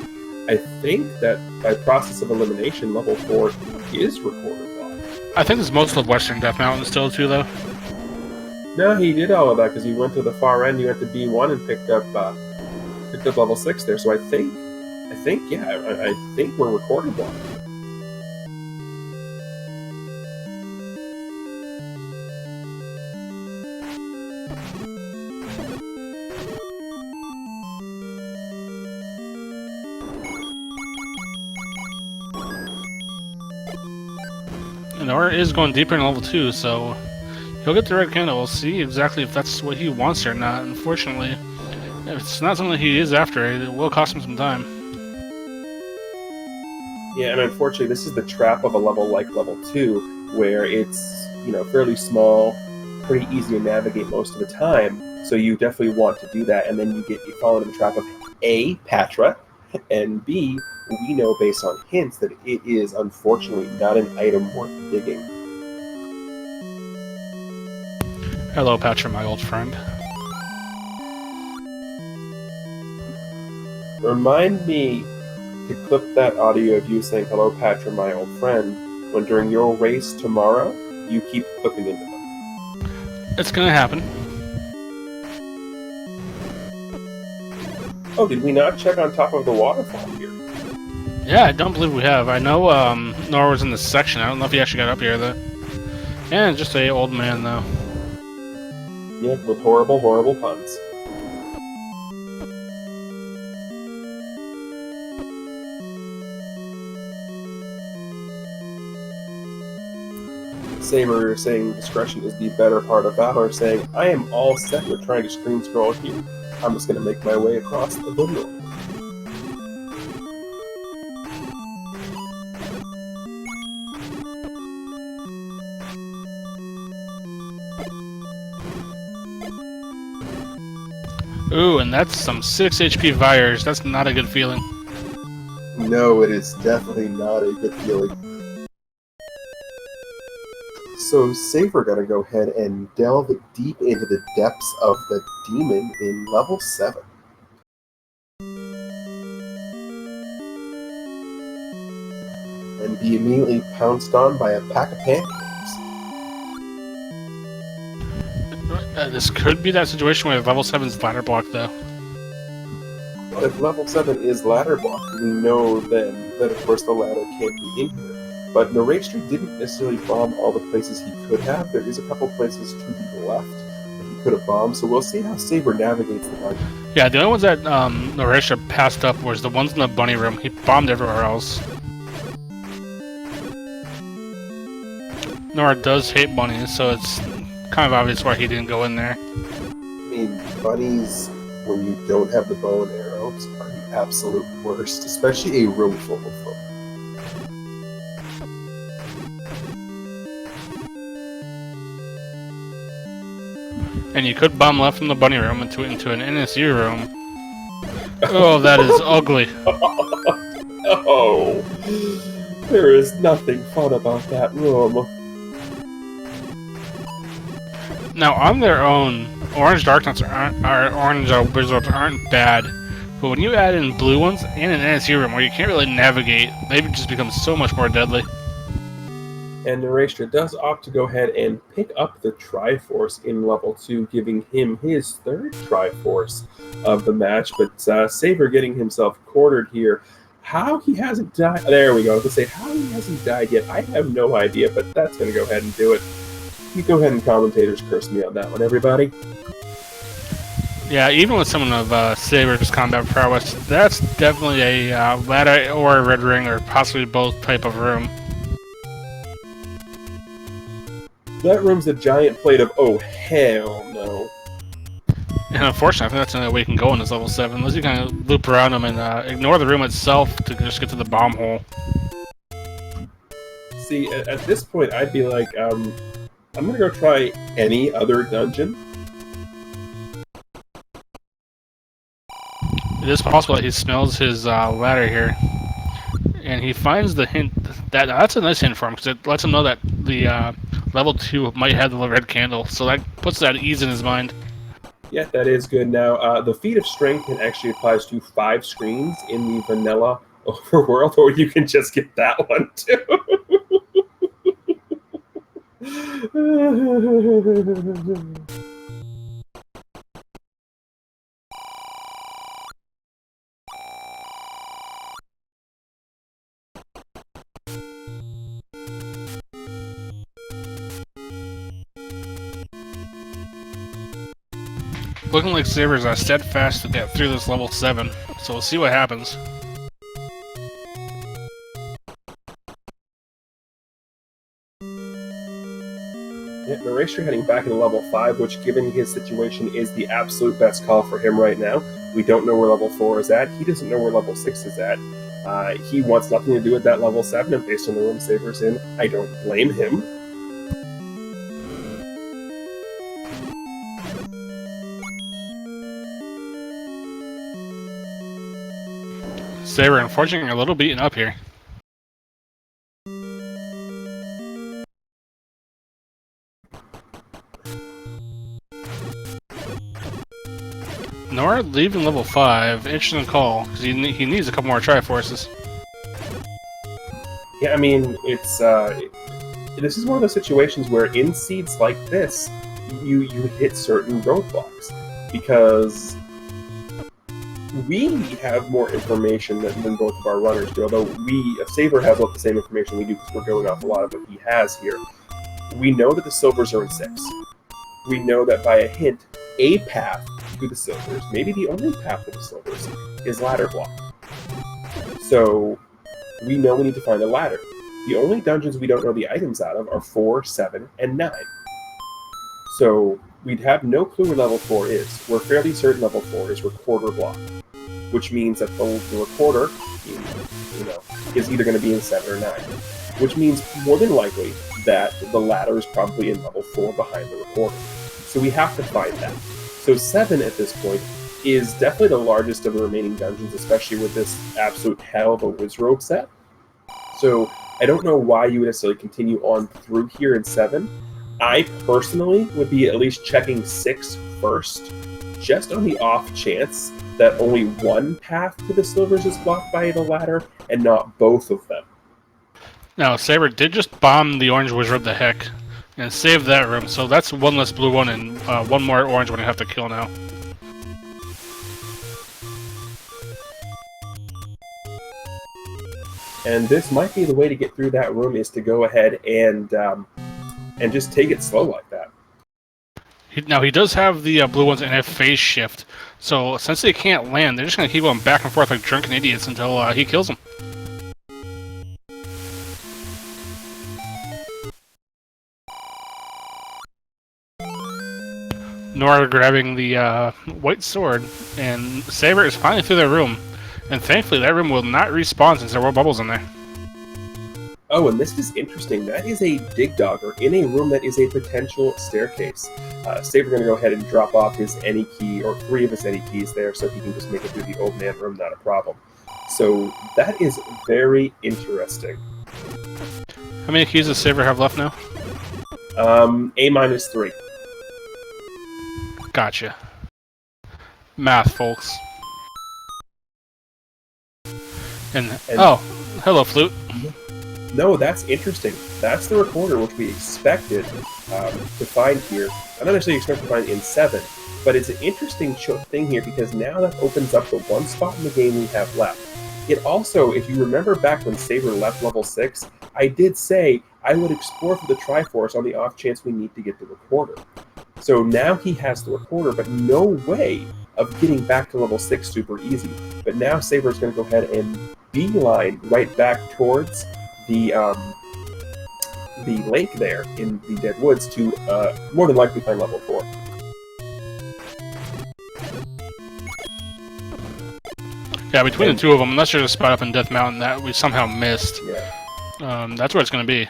I think that by process of elimination, level 4 is Recorder Block. I think there's most of Western Death Mountain still, too, though. No, he did all of that because he went to the far end, he went to B1 and picked up level 6 there, so I think we're Recorder Block. Nora is going deeper in level 2, so he'll get the red candle. We'll see exactly if that's what he wants or not. Unfortunately, if it's not something that he is after, it will cost him some time. Yeah, and unfortunately, this is the trap of a level like level 2, where it's, fairly small, pretty easy to navigate most of the time. So you definitely want to do that, and then you fall into the trap of A, Patra, and B, we know based on hints that it is unfortunately not an item worth digging. Hello, Patra, my old friend. Remind me to clip that audio of you saying, hello, Patra, my old friend, when during your race tomorrow, you keep clipping into them. It's gonna happen. Oh, did we not check on top of the waterfall here? Yeah, I don't believe we have. I know Nora was in this section. I don't know if he actually got up here, though. Yeah, just a old man, though. Yeah, with horrible, horrible puns. Saber saying discretion is the better part of valor, saying, I am all set with trying to screen scroll here. I'm just going to make my way across the normal. Ooh, and that's some 6 HP Vires. That's not a good feeling. No, it is definitely not a good feeling. So Saber gonna go ahead and delve deep into the depths of the demon in level 7. And be immediately pounced on by a pack of pancakes. This could be that situation where level 7's ladder block, though. But if level 7 is ladder block, we know then that, of course, the ladder can't be in here. But Noraystra didn't necessarily bomb all the places he could have. There is a couple places to the left that he could have bombed, so we'll see how Saber navigates the line. Yeah, the only ones that Noraystra passed up was the ones in the bunny room. He bombed everywhere else. Nora does hate bunnies, so it's kind of obvious why he didn't go in there. I mean, bunnies, when you don't have the bow and arrows, are the absolute worst, especially a room full of them. And you could bomb left from the bunny room into an NSU room. Oh, that is ugly. Oh, there is nothing fun about that room. Now, on their own, orange Darknuts orange Wizards aren't bad, but when you add in blue ones and an NSU room where you can't really navigate, they just become so much more deadly. And Noraystra does opt to go ahead and pick up the Triforce in level 2, giving him his third Triforce of the match. But Saber getting himself quartered here. How he hasn't died... There we go. I was going to say, how he hasn't died yet, I have no idea, but that's going to go ahead and do it. You go ahead and commentators curse me on that one, everybody. Yeah, even with someone of Saber's combat prowess, that's definitely a ladder or a red ring, or possibly both type of room. That room's a giant plate of, oh, hell no. And unfortunately, I think that's the only way you can go in this level 7, unless you kind of loop around them and ignore the room itself to just get to the bomb hole. See, at this point, I'd be like, I'm gonna go try any other dungeon. It is possible that he smells his ladder here, and he finds the hint. That's a nice hint for him, because it lets him know that the level 2 might have the red candle, so that puts that ease in his mind. Yeah, that is good. Now, the Feat of Strength can actually applies to 5 screens in the vanilla overworld, or you can just get that one too. Looking like Saber's steadfast to get through this level 7, so we'll see what happens. Yeah, Noraystra heading back into level 5, which, given his situation, is the absolute best call for him right now. We don't know where level 4 is at. He doesn't know where level 6 is at. He wants nothing to do with that level 7, and based on the room Saber's in, I don't blame him. Saber, unfortunately, a little beaten up here. Nora leaving level 5, interesting call, because he needs a couple more Triforces. Yeah, I mean, it's this is one of those situations where in seeds like this, you hit certain roadblocks, because we have more information than both of our runners do. Although Saber has all the same information we do because we're going off a lot of what he has here. We know that the silvers are in 6. We know that by a hint, a path to the silvers, maybe the only path to the silvers, is ladder block. So we know we need to find a ladder. The only dungeons we don't know the items out of are 4, 7, and 9. So we'd have no clue where level 4 is. We're fairly certain level 4 is recorder block, which means that the recorder, is either going to be in 7 or 9, which means more than likely that the ladder is probably in level 4 behind the recorder. So we have to find that. So 7 at this point is definitely the largest of the remaining dungeons, especially with this absolute hell of a Wizrobe set. So I don't know why you would necessarily continue on through here in 7. I personally would be at least checking 6 first, just on the off chance that only one path to the silvers is blocked by the ladder, and not both of them. Now, Saber did just bomb the orange wizard the heck, and save that room. So that's one less blue one and one more orange one I have to kill now. And this might be the way to get through that room, is to go ahead and just take it slow like that. Now he does have the blue ones and have phase shift, so since they can't land, they're just gonna keep going back and forth like drunken idiots until he kills them. Nora grabbing the white sword, and Saber is finally through their room. And thankfully, that room will not respawn since there were bubbles in there. Oh, and this is interesting. That is a dig dogger in a room that is a potential staircase. Saber going to go ahead and drop off his any key, or 3 of his any keys there, so he can just make it through the old man room, not a problem. So that is very interesting. How many keys does Saber have left now? A-3. Gotcha. Math, folks. And oh, hello, flute. No, that's interesting. That's the recorder which we expected to find here. I don't necessarily expect to find in 7, but it's an interesting thing here because now that opens up the one spot in the game we have left. It also, if you remember back when Saber left level 6, I did say I would explore for the Triforce on the off chance we need to get the recorder. So now he has the recorder, but no way of getting back to level 6 super easy. But now Saber's going to go ahead and beeline right back towards the lake there in the Dead Woods to more than likely find level 4. Yeah, between the two of them, unless there's a spot up in Death Mountain that we somehow missed, Yeah. that's where it's going to be.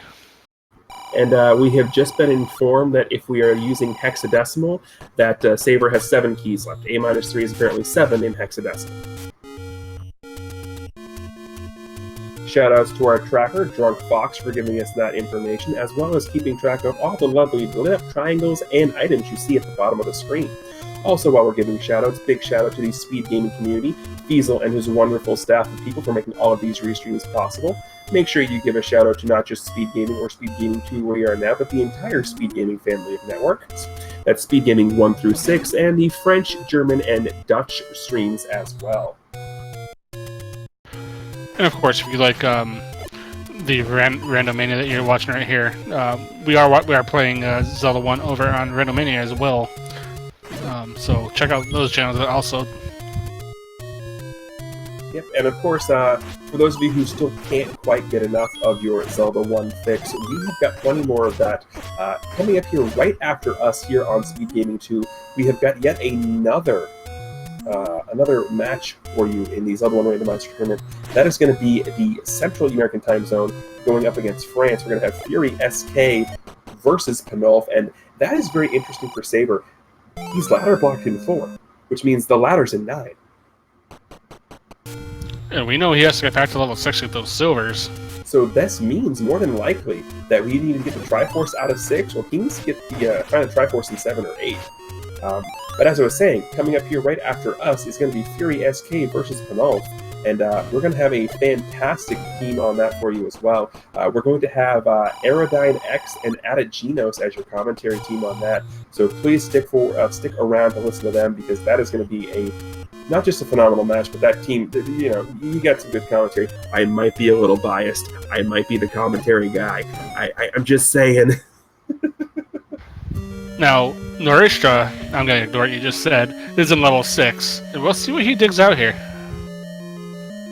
And we have just been informed that if we are using hexadecimal, that Saber has 7 keys left. A-3 is apparently 7 in hexadecimal. Shoutouts to our tracker, Drunk Fox, for giving us that information, as well as keeping track of all the lovely lit up triangles and items you see at the bottom of the screen. Also, while we're giving shoutouts, big shout out to the speed gaming community, Fiesel and his wonderful staff of people for making all of these restreams possible. Make sure you give a shout out to not just Speed Gaming or Speed Gaming 2 where we are now, but the entire Speed Gaming family of networks. That's Speed Gaming 1 through 6, and the French, German, and Dutch streams as well. And of course, if you like the Randomania that you're watching right here, we are playing Zelda 1 over on Randomania as well. So check out those channels also. Yep, and of course, for those of you who still can't quite get enough of your Zelda 1 fix, we have got plenty more of that coming up here right after us here on Speed Gaming 2. We have got yet another match for you in the Zelda 1 Randomizer tournament. That is going to be the Central American Time Zone going up against France. We're going to have Fury SK versus Panolf, and that is very interesting for Saber. He's ladder blocked in 4, which means the ladder's in 9. And we know he has to get back to level 6 with those silvers. So this means more than likely that we need to get the Triforce out of 6, or he needs to get the find the Triforce in 7 or 8. But as I was saying, coming up here right after us is going to be Fury SK versus Panolf, and we're going to have a fantastic team on that for you as well. We're going to have Aerodyne X and Adaginos as your commentary team on that, so please stick around to listen to them, because that is going to be not just a phenomenal match, but that team, you got some good commentary. I might be a little biased. I might be the commentary guy. I'm just saying. Now, Noraystra, I'm going to ignore what you just said, is in level 6. And we'll see what he digs out here.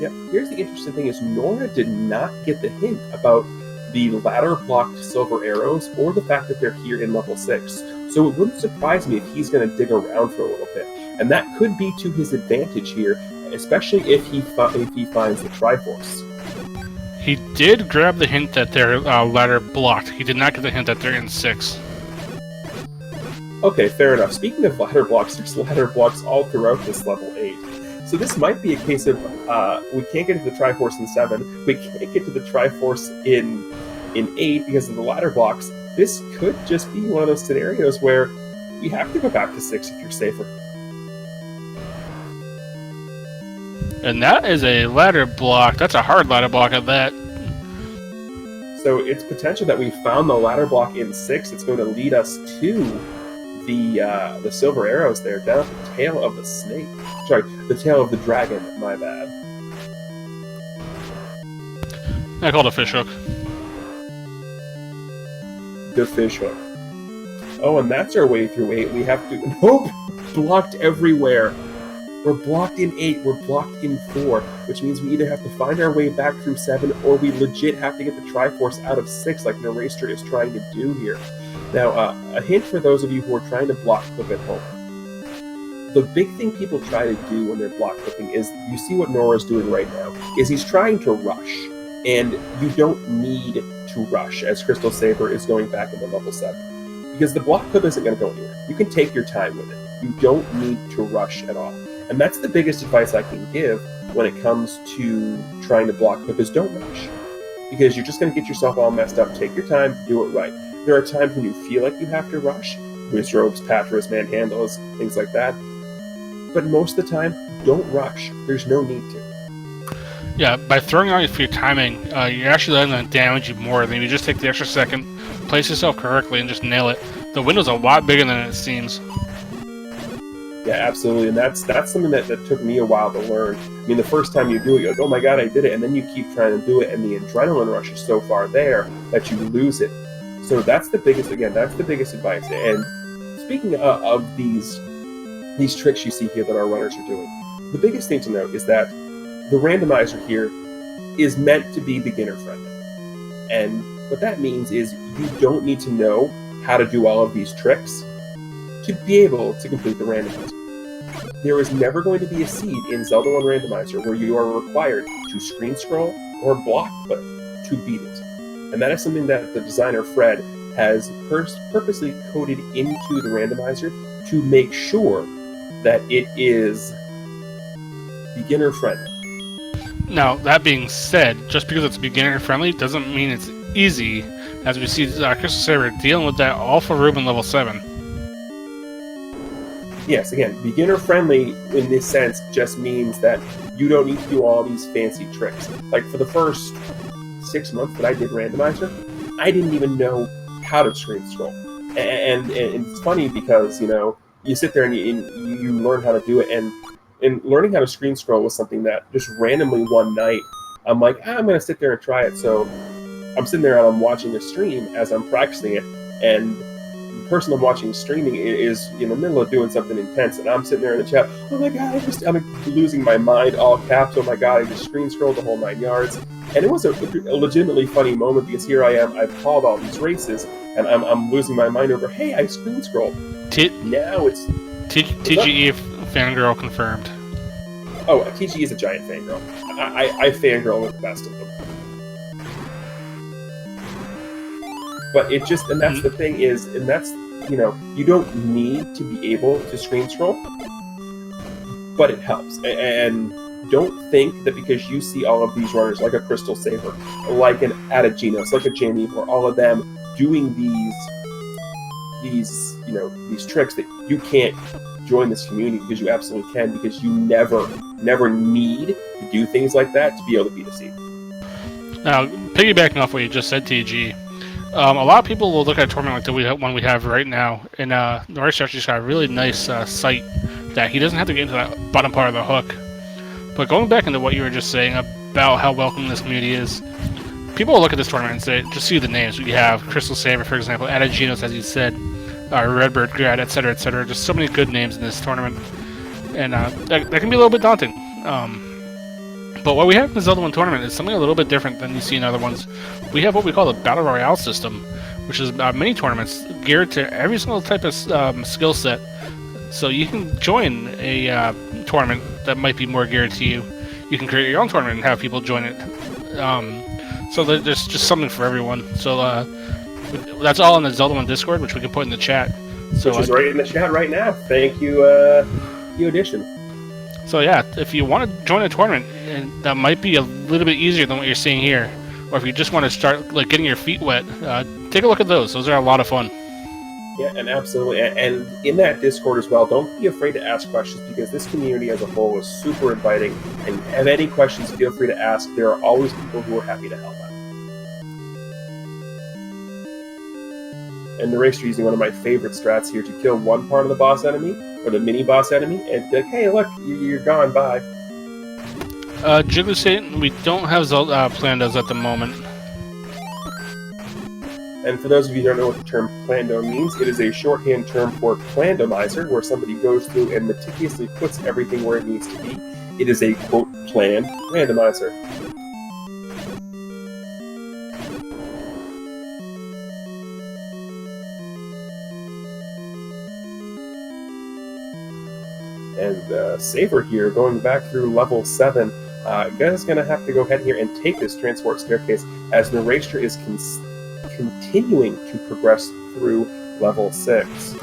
Yep. Here's the interesting thing is Nora did not get the hint about the ladder-blocked silver arrows or the fact that they're here in level 6. So it wouldn't surprise me if he's going to dig around for a little bit. And that could be to his advantage here, especially if he finds the Triforce. He did grab the hint that they're ladder blocked. He did not get the hint that they're in 6. Okay, fair enough. Speaking of ladder blocks, there's ladder blocks all throughout this level 8. So this might be a case of we can't get to the Triforce in 7, we can't get to the Triforce in 8 because of the ladder blocks. This could just be one of those scenarios where you have to go back to 6 if you're safer. And that is a ladder block. That's a hard ladder block at that. So it's potential that we found the ladder block in 6. It's going to lead us to the silver arrows there, down at the tail of the snake. Sorry, the tail of the dragon, my bad. I called it a fishhook. The fishhook. Oh, and that's our way through 8. We have to... Nope! Blocked everywhere. We're blocked in 8, we're blocked in 4, which means we either have to find our way back through 7, or we legit have to get the Triforce out of 6, like Noraystra is trying to do here. Now, a hint for those of you who are trying to block clip at home. The big thing people try to do when they're block clipping is, you see what Nora's doing right now, is he's trying to rush. And you don't need to rush, as Crystal Saber is going back into level 7. Because the block clip isn't going to go anywhere. You can take your time with it. You don't need to rush at all. And that's the biggest advice I can give when it comes to trying to block clip, is don't rush. Because you're just going to get yourself all messed up. Take your time, do it right. There are times when you feel like you have to rush, Wizrobes, Patras, Manhandles, things like that. But most of the time, don't rush. There's no need to. Yeah, by throwing out your timing, you're actually letting them damage you more. Then you just take the extra second, place yourself correctly, and just nail it. The window's a lot bigger than it seems. Yeah, absolutely, and that's something that took me a while to learn. I mean, the first time you do it, you're like, oh my god, I did it, and then you keep trying to do it, and the adrenaline rush is so far there that you lose it. So that's the biggest advice. And speaking of these tricks you see here that our runners are doing, the biggest thing to note is that the randomizer here is meant to be beginner friendly. And what that means is you don't need to know how to do all of these tricks to be able to complete the randomizer. There is never going to be a seed in Zelda 1 Randomizer where you are required to screen scroll or block clip to beat it. And that is something that the designer Fred has purposely coded into the randomizer to make sure that it is beginner friendly. Now, that being said, just because it's beginner friendly doesn't mean it's easy, as we see Crystal Saber dealing with that all for Ruben level 7. Yes, again, beginner friendly in this sense just means that you don't need to do all these fancy tricks. Like for the first 6 months that I did Randomizer, I didn't even know how to screen scroll. And it's funny because, you know, you sit there and you learn how to do it, and learning how to screen scroll was something that just randomly one night, I'm like, I'm going to sit there and try it. So I'm sitting there and I'm watching a stream as I'm practicing it, and the person I'm watching streaming is in the middle of doing something intense, and I'm sitting there in the chat, oh my god, I'm losing my mind, all caps, oh my god, I just screen scrolled the whole 9 yards. And it was a legitimately funny moment, because here I am, I've called all these races, and I'm losing my mind over, hey, I screen scrolled. Now it's... TGE fangirl confirmed. Oh, TGE is a giant fangirl. I fangirl with the best of them. But it just, and that's the thing is, and that's, you know, you don't need to be able to screen scroll, but it helps. And don't think that because you see all of these runners, like a Crystal Saber, like an Adaginos, like a Jamie, or all of them doing these tricks, that you can't join this community, because you absolutely can, because you never need to do things like that to be able to beat a seed. Now, piggybacking off what you just said, TG, a lot of people will look at a tournament like the one we have right now, and Noraystra actually got a really nice sight that he doesn't have to get into that bottom part of the hook. But going back into what you were just saying about how welcoming this community is, people will look at this tournament and say, just see the names. We have Crystal Saber, for example, Adaginos, as you said, Redbird Grad, etc., etc. Just so many good names in this tournament, and that can be a little bit daunting. But what we have in the Zelda 1 tournament is something a little bit different than you see in other ones. We have what we call the Battle Royale system, which is mini tournaments geared to every single type of skill set. So you can join a tournament that might be more geared to you. You can create your own tournament and have people join it. So there's just something for everyone. So that's all in the Zelda 1 Discord, which we can put in the chat. So, which is right in the chat right now. Thank you, Edition. So yeah, if you want to join a tournament, and that might be a little bit easier than what you're seeing here, or if you just want to start like getting your feet wet, take a look at those. Those are a lot of fun. Yeah, and absolutely. And in that Discord as well, don't be afraid to ask questions, because this community as a whole is super inviting. And if any questions, feel free to ask. There are always people who are happy to help out. And Noraystra using one of my favorite strats here to kill one part of the boss enemy, or the mini boss enemy, and be like, hey, look, you're gone, bye. Jiggly Satan, we don't have Zelda Plandos at the moment. And for those of you who don't know what the term plando means, it is a shorthand term for randomizer, where somebody goes through and meticulously puts everything where it needs to be. It is a, quote, planned randomizer. And Saber here, going back through level 7, is going to have to go ahead here and take this transport staircase, as Noraystra is continuing to progress through level 6.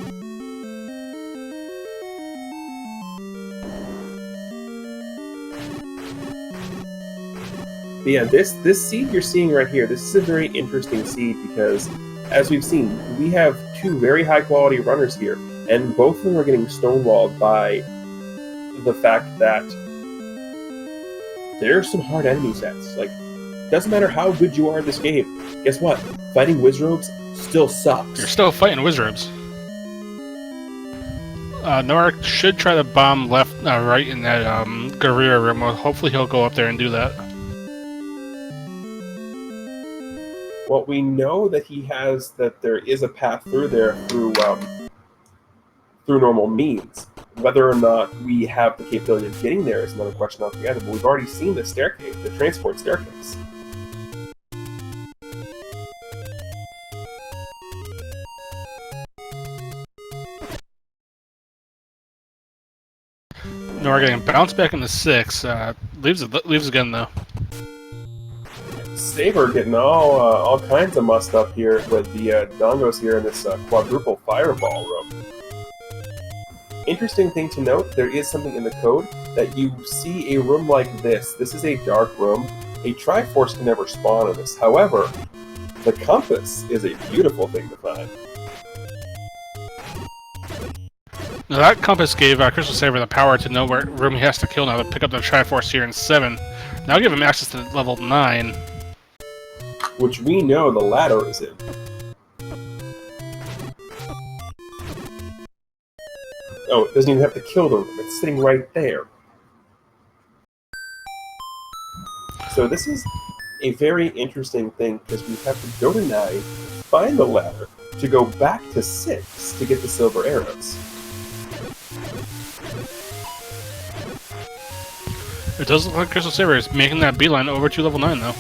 But yeah, this seed you're seeing right here, this is a very interesting seed because, as we've seen, we have two very high-quality runners here, and both of them are getting stonewalled by the fact that there are some hard enemy sets. Like, doesn't matter how good you are in this game, guess what? Fighting Wizrobes still sucks. You're still fighting Wizrobes. Nora should try to bomb left, right in that Guerrilla room. Well, hopefully he'll go up there and do that. Well, we know that that there is a path through there through normal means. Whether or not we have the capability of getting there is another question altogether, but we've already seen the staircase, the transport staircase. Nora getting bounced back into 6. Leaves again though. Saber getting all kinds of mussed up here with the dongos here in this quadruple fireball room. Interesting thing to note, there is something in the code that you see a room like this. This is a dark room. A Triforce can never spawn in this. However, the compass is a beautiful thing to find. Now that compass gave Crystal Saber the power to know what room he has to kill now to pick up the Triforce here in 7. Now give him access to level 9. Which we know the ladder is in. Oh, it doesn't even have to kill the room. It's sitting right there. So this is a very interesting thing because we have to go to 9, find the ladder, to go back to 6 to get the silver arrows. It does look like Crystal Saber is making that beeline over to level 9 though.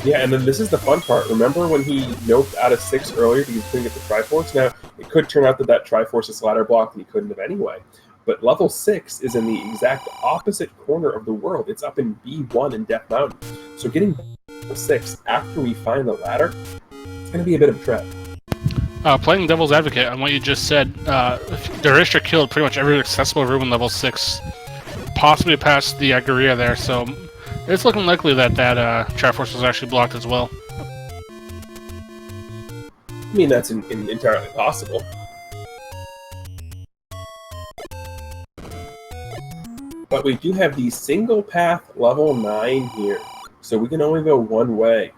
Yeah, and then this is the fun part. Remember when he noped out of 6 earlier because he couldn't get the Triforce? Now, it could turn out that Triforce's ladder blocked and he couldn't have anyway. But level 6 is in the exact opposite corner of the world. It's up in B1 in Death Mountain. So getting level 6 after we find the ladder, it's going to be a bit of a trek. Playing Devil's Advocate on what you just said, Noraystra killed pretty much every accessible room in level 6, possibly past the Guerrilla there, so it's looking likely that Triforce was actually blocked as well. I mean, that's entirely possible. But we do have the single path level 9 here, so we can only go one way.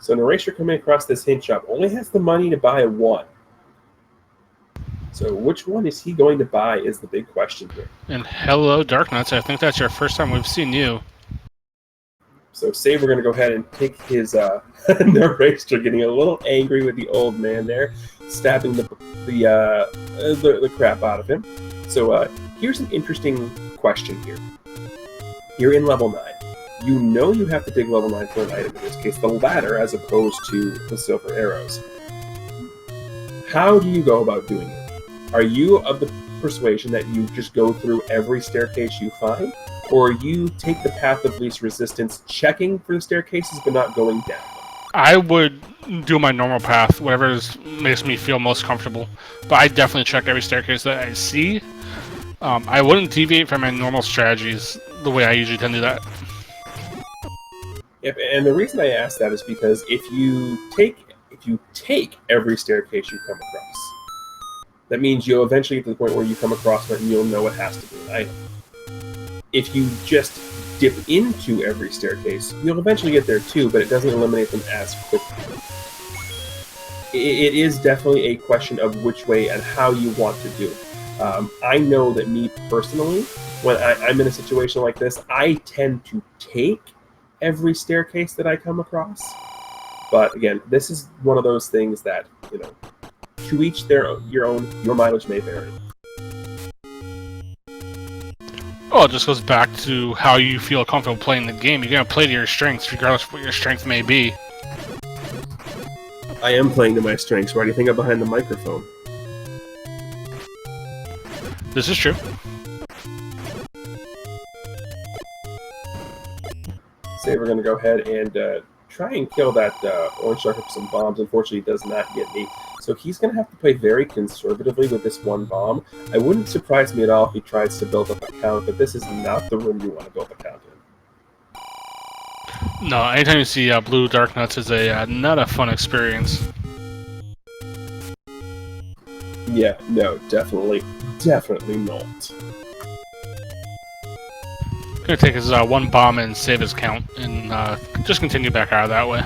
So Noraystra coming across this hint shop only has the money to buy one. So which one is he going to buy is the big question here. And hello, Darknuts. I think that's your first time we've seen you. So Saber going to go ahead and take his Noraystra, getting a little angry with the old man there, stabbing the crap out of him. So here's an interesting question here. You're in level 9. You know you have to dig level 9 for an item, in this case the ladder, as opposed to the silver arrows. How do you go about doing it? Are you of the persuasion that you just go through every staircase you find? Or you take the path of least resistance, checking for the staircases but not going down? I would do my normal path, whatever makes me feel most comfortable. But I definitely check every staircase that I see. I wouldn't deviate from my normal strategies the way I usually tend to do that. Yep, and the reason I ask that is because if you take every staircase you come across, that means you'll eventually get to the point where you come across it and you'll know it has to be an item. if you just dip into every staircase, you'll eventually get there too, but it doesn't eliminate them as quickly. It is definitely a question of which way and how you want to do it. I know that me personally, when I'm in a situation like this, I tend to take every staircase that I come across. But again, this is one of those things that, you know, to each your own, your mileage may vary. Well, it just goes back to how you feel comfortable playing the game. You're going to play to your strengths, regardless of what your strength may be. I am playing to my strengths. Why do you think I'm behind the microphone? This is true. Say we're going to go ahead and try and kill that orange shark with some bombs. Unfortunately, it does not get me. So he's going to have to play very conservatively with this one bomb. I wouldn't surprise me at all if he tries to build up a count, but this is not the room you want to build a count in. No, anytime you see blue dark nuts is a not a fun experience. Yeah, no, definitely not. Gonna take his one bomb and save his count, and just continue back out of that way.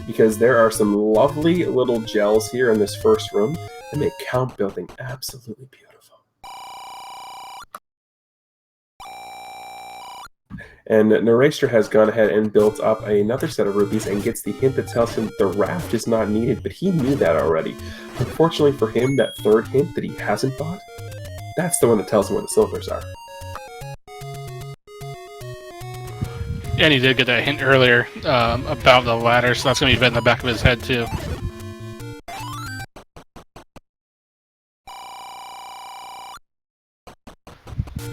Because there are some lovely little gels here in this first room that make count building absolutely beautiful. And Noraystra has gone ahead and built up another set of rupees and gets the hint that tells him the raft is not needed, but he knew that already. Unfortunately for him, that third hint that he hasn't bought, that's the one that tells him where the silvers are. And he did get that hint earlier about the ladder, so that's going to be in the back of his head too.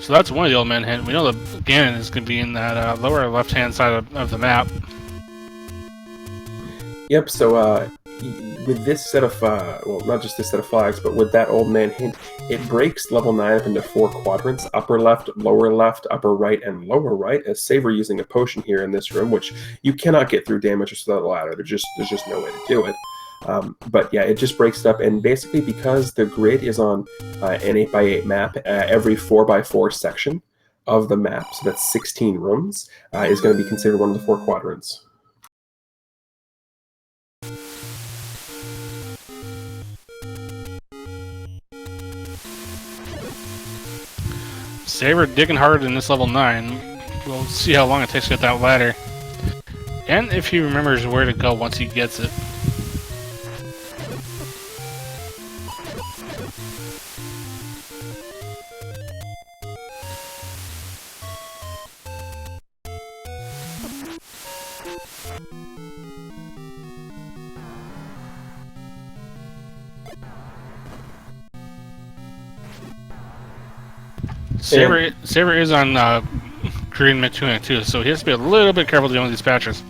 So that's one of the old man hint. We know that Ganon is going to be in that lower left-hand side of the map. Yep, so with this set of, well, not just this set of flags, but with that old man hint, it breaks level 9 up into 4 quadrants: upper left, upper right, and lower right, as Saber using a potion here in this room, which you cannot get through damage without a ladder. There's just no way to do it. But yeah, it just breaks it up, and basically because the grid is on an 8x8 map, every 4x4 section of the map, so that's 16 rooms, is going to be considered one of the 4 quadrants. Saber digging hard in this level 9. We'll see how long it takes to get that ladder. And if he remembers where to go once he gets it. Saber is on green mid-tunic too, so he has to be a little bit careful dealing with these patches.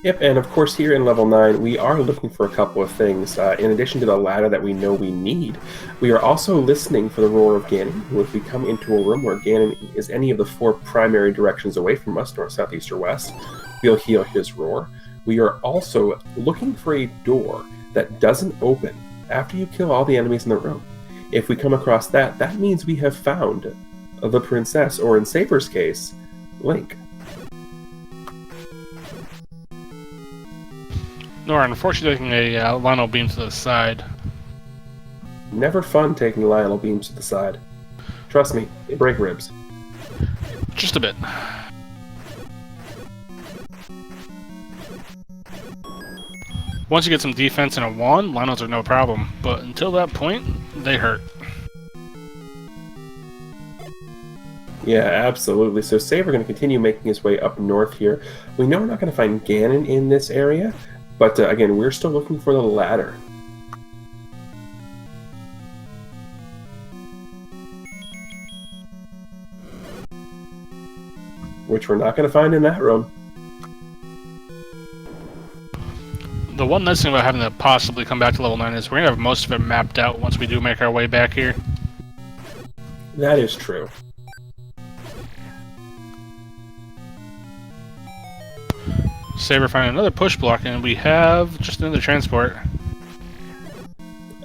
Yep, and of course here in level 9, we are looking for a couple of things. In addition to the ladder that we know we need, we are also listening for the roar of Ganon, who if we come into a room where Ganon is any of the 4 primary directions away from us, north, south, east, or west, we'll hear his roar. We are also looking for a door that doesn't open after you kill all the enemies in the room. If we come across that, that means we have found the princess, or in Saber's case, Link. Nora, unfortunately, taking a Lionel beam to the side. Never fun taking Lionel beams to the side. Trust me, they break ribs. Just a bit. Once you get some defense and a wand, Lionels are no problem, but until that point, they hurt. Yeah, absolutely. So Saber going to continue making his way up north here. We know we're not going to find Ganon in this area, but again, we're still looking for the ladder. Which we're not going to find in that room. The one nice thing about having to possibly come back to level 9 is we're going to have most of it mapped out once we do make our way back here. That is true. Saber finding another push block, and we have just another transport.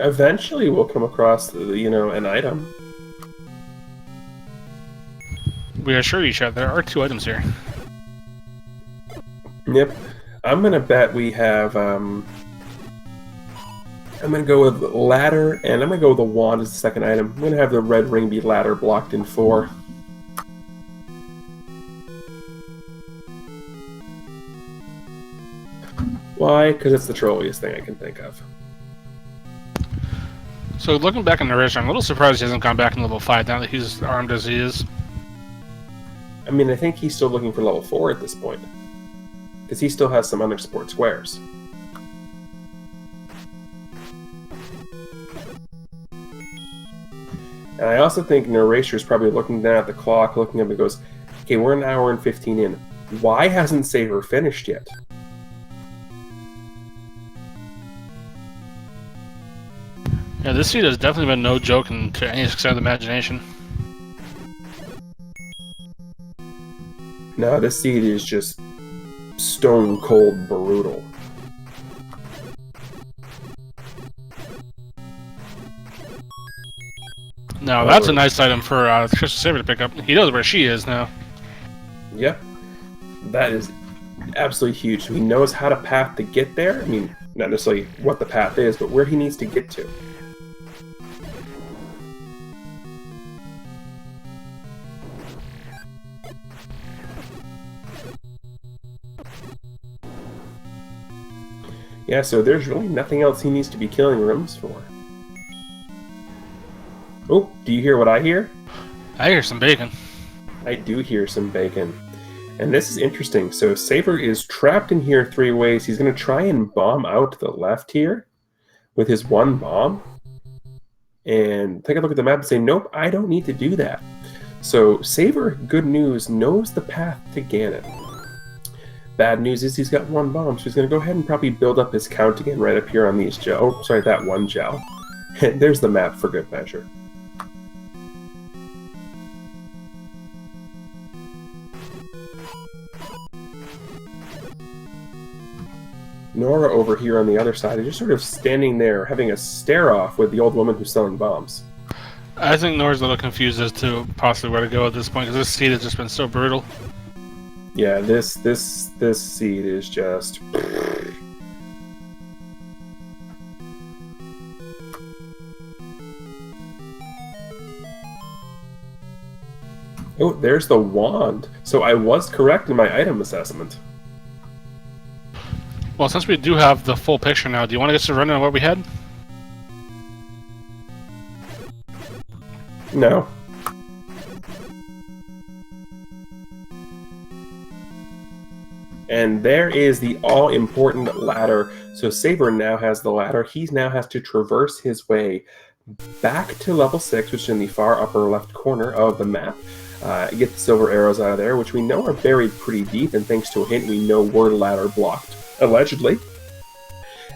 Eventually, we'll come across, an item. We assured each other there are 2 items here. Yep. I'm gonna bet we have. I'm gonna go with ladder, and I'm gonna go with the wand as the second item. I'm gonna have the red ring be ladder blocked in 4. Why? Because it's the trolliest thing I can think of. So looking back on Noraystra, I'm a little surprised he hasn't gone back in level 5 now that he's armed as he is. I mean, I think he's still looking for level 4 at this point. Because he still has some unexplored squares. And I also think Noraystra is probably looking down at the clock, looking up and goes, okay, we're an hour and 15 in. Why hasn't Saber finished yet? Yeah, this seed has definitely been no joke to any extent of the imagination. No, this seed is just stone cold brutal. Now that's a nice item for Crystal Saber to pick up. He knows where she is now. Yep. That is absolutely huge. He knows how to path to get there. I mean, not necessarily what the path is, but where he needs to get to. Yeah, so there's really nothing else he needs to be killing rooms for. Oh, do you hear what I hear? I hear some bacon. I do hear some bacon. And this is interesting. So Saber is trapped in here 3 ways. He's going to try and bomb out to the left here with his 1 bomb. And take a look at the map and say, nope, I don't need to do that. So Saber, good news, knows the path to Ganon. Bad news is he's got 1 bomb, so he's going to go ahead and probably build up his count again right up here on these gel. Oh, sorry, that 1 gel. And there's the map for good measure. Nora over here on the other side is just sort of standing there, having a stare-off with the old woman who's selling bombs. I think Nora's a little confused as to possibly where to go at this point, because this seed has just been so brutal. Yeah, this seed is just... Oh, there's the wand. So I was correct in my item assessment. Well, since we do have the full picture now, do you want to get to run on what we had? No. And there is the all-important ladder. So Saber now has the ladder. He now has to traverse his way back to level 6, which is in the far upper left corner of the map. Get the silver arrows out of there, which we know are buried pretty deep, and thanks to a hint, we know were ladder blocked, allegedly.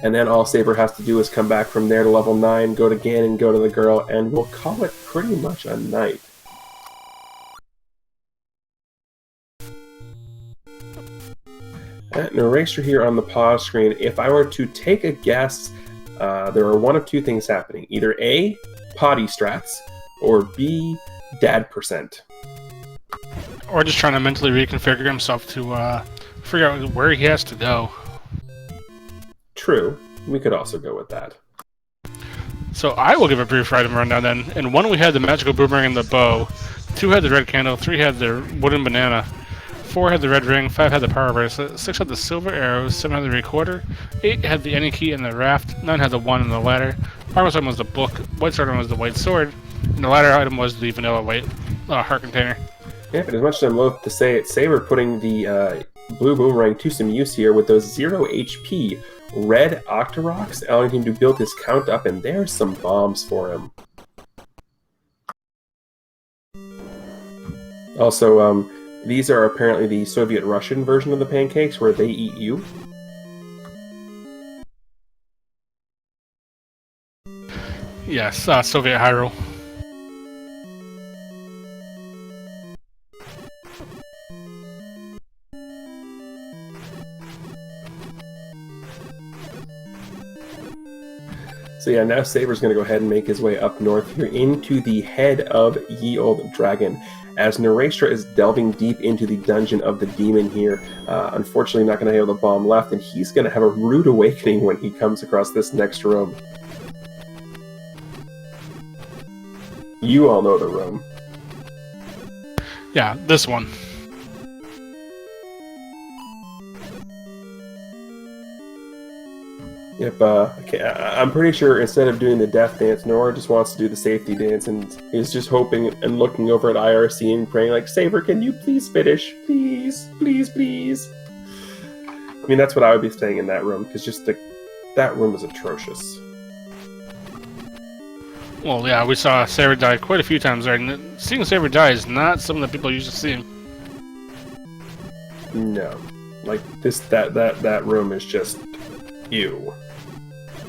And then all Saber has to do is come back from there to level 9, go to Ganon, go to the girl, and we'll call it pretty much a night. Noraystra here on the pause screen. If I were to take a guess, there are one of 2 things happening. Either A, potty strats, or B, dad percent. Or just trying to mentally reconfigure himself to figure out where he has to go. True. We could also go with that. So I will give a brief item rundown then. In 1 we had the magical boomerang and the bow. 2 had the red candle. 3 had the wooden banana. 4 had the red ring. 5 had the power bracelet. 6 had the silver arrows. 7 had the recorder. 8 had the any key and the raft. 9 had the wand and the ladder. Armor item was the book. White sword item was the white sword. And the ladder item was the vanilla white heart container. Yeah, but as much as I'm loath to say it, Saber putting the blue boomerang to some use here with those 0 HP red Octoroks, allowing him to build his count up, and there's some bombs for him. Also, these are apparently the Soviet-Russian version of the pancakes, where they eat you. Yes, Soviet Hyrule. So yeah, now Saber's going to go ahead and make his way up north here into the head of Ye Olde Dragon, as Noraystra is delving deep into the dungeon of the demon here. Unfortunately, not going to have the bomb left, and he's going to have a rude awakening when he comes across this next room. You all know the room. Yeah, this one. Yep, I'm pretty sure instead of doing the death dance, Nora just wants to do the safety dance, and is just hoping and looking over at IRC and praying like, Saber, can you please finish? Please, please, please. I mean, that's what I would be saying in that room, because just that room is atrocious. Well, yeah, we saw Saber die quite a few times there, and seeing Saber die is not something that people used to see. No. Like, that room is just ew.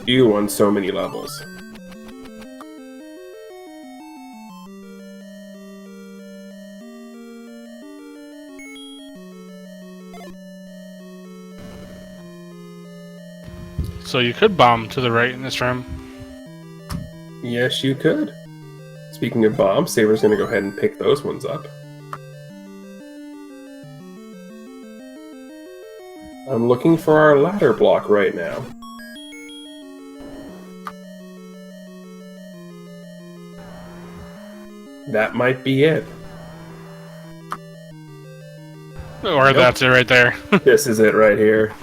Ew on so many levels. So you could bomb to the right in this room. Yes, you could. Speaking of bombs, Saber's going to go ahead and pick those ones up. I'm looking for our ladder block right now. That might be it. Or nope. That's it right there. This is it right here.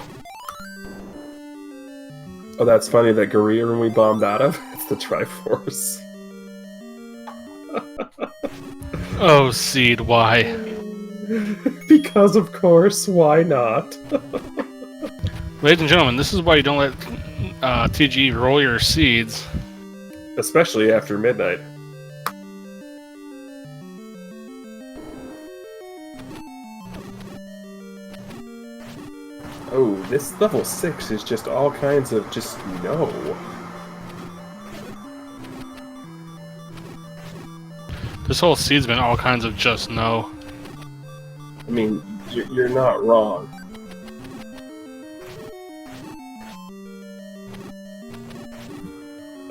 Oh, that's funny, that Guerrilla room we bombed out of? It's the Triforce. Oh, Seed, why? Because, of course, why not? Ladies and gentlemen, this is why you don't let TG roll your seeds. Especially after midnight. Oh, this level 6 is just all kinds of just no. This whole seed's been all kinds of just no. I mean, you're not wrong.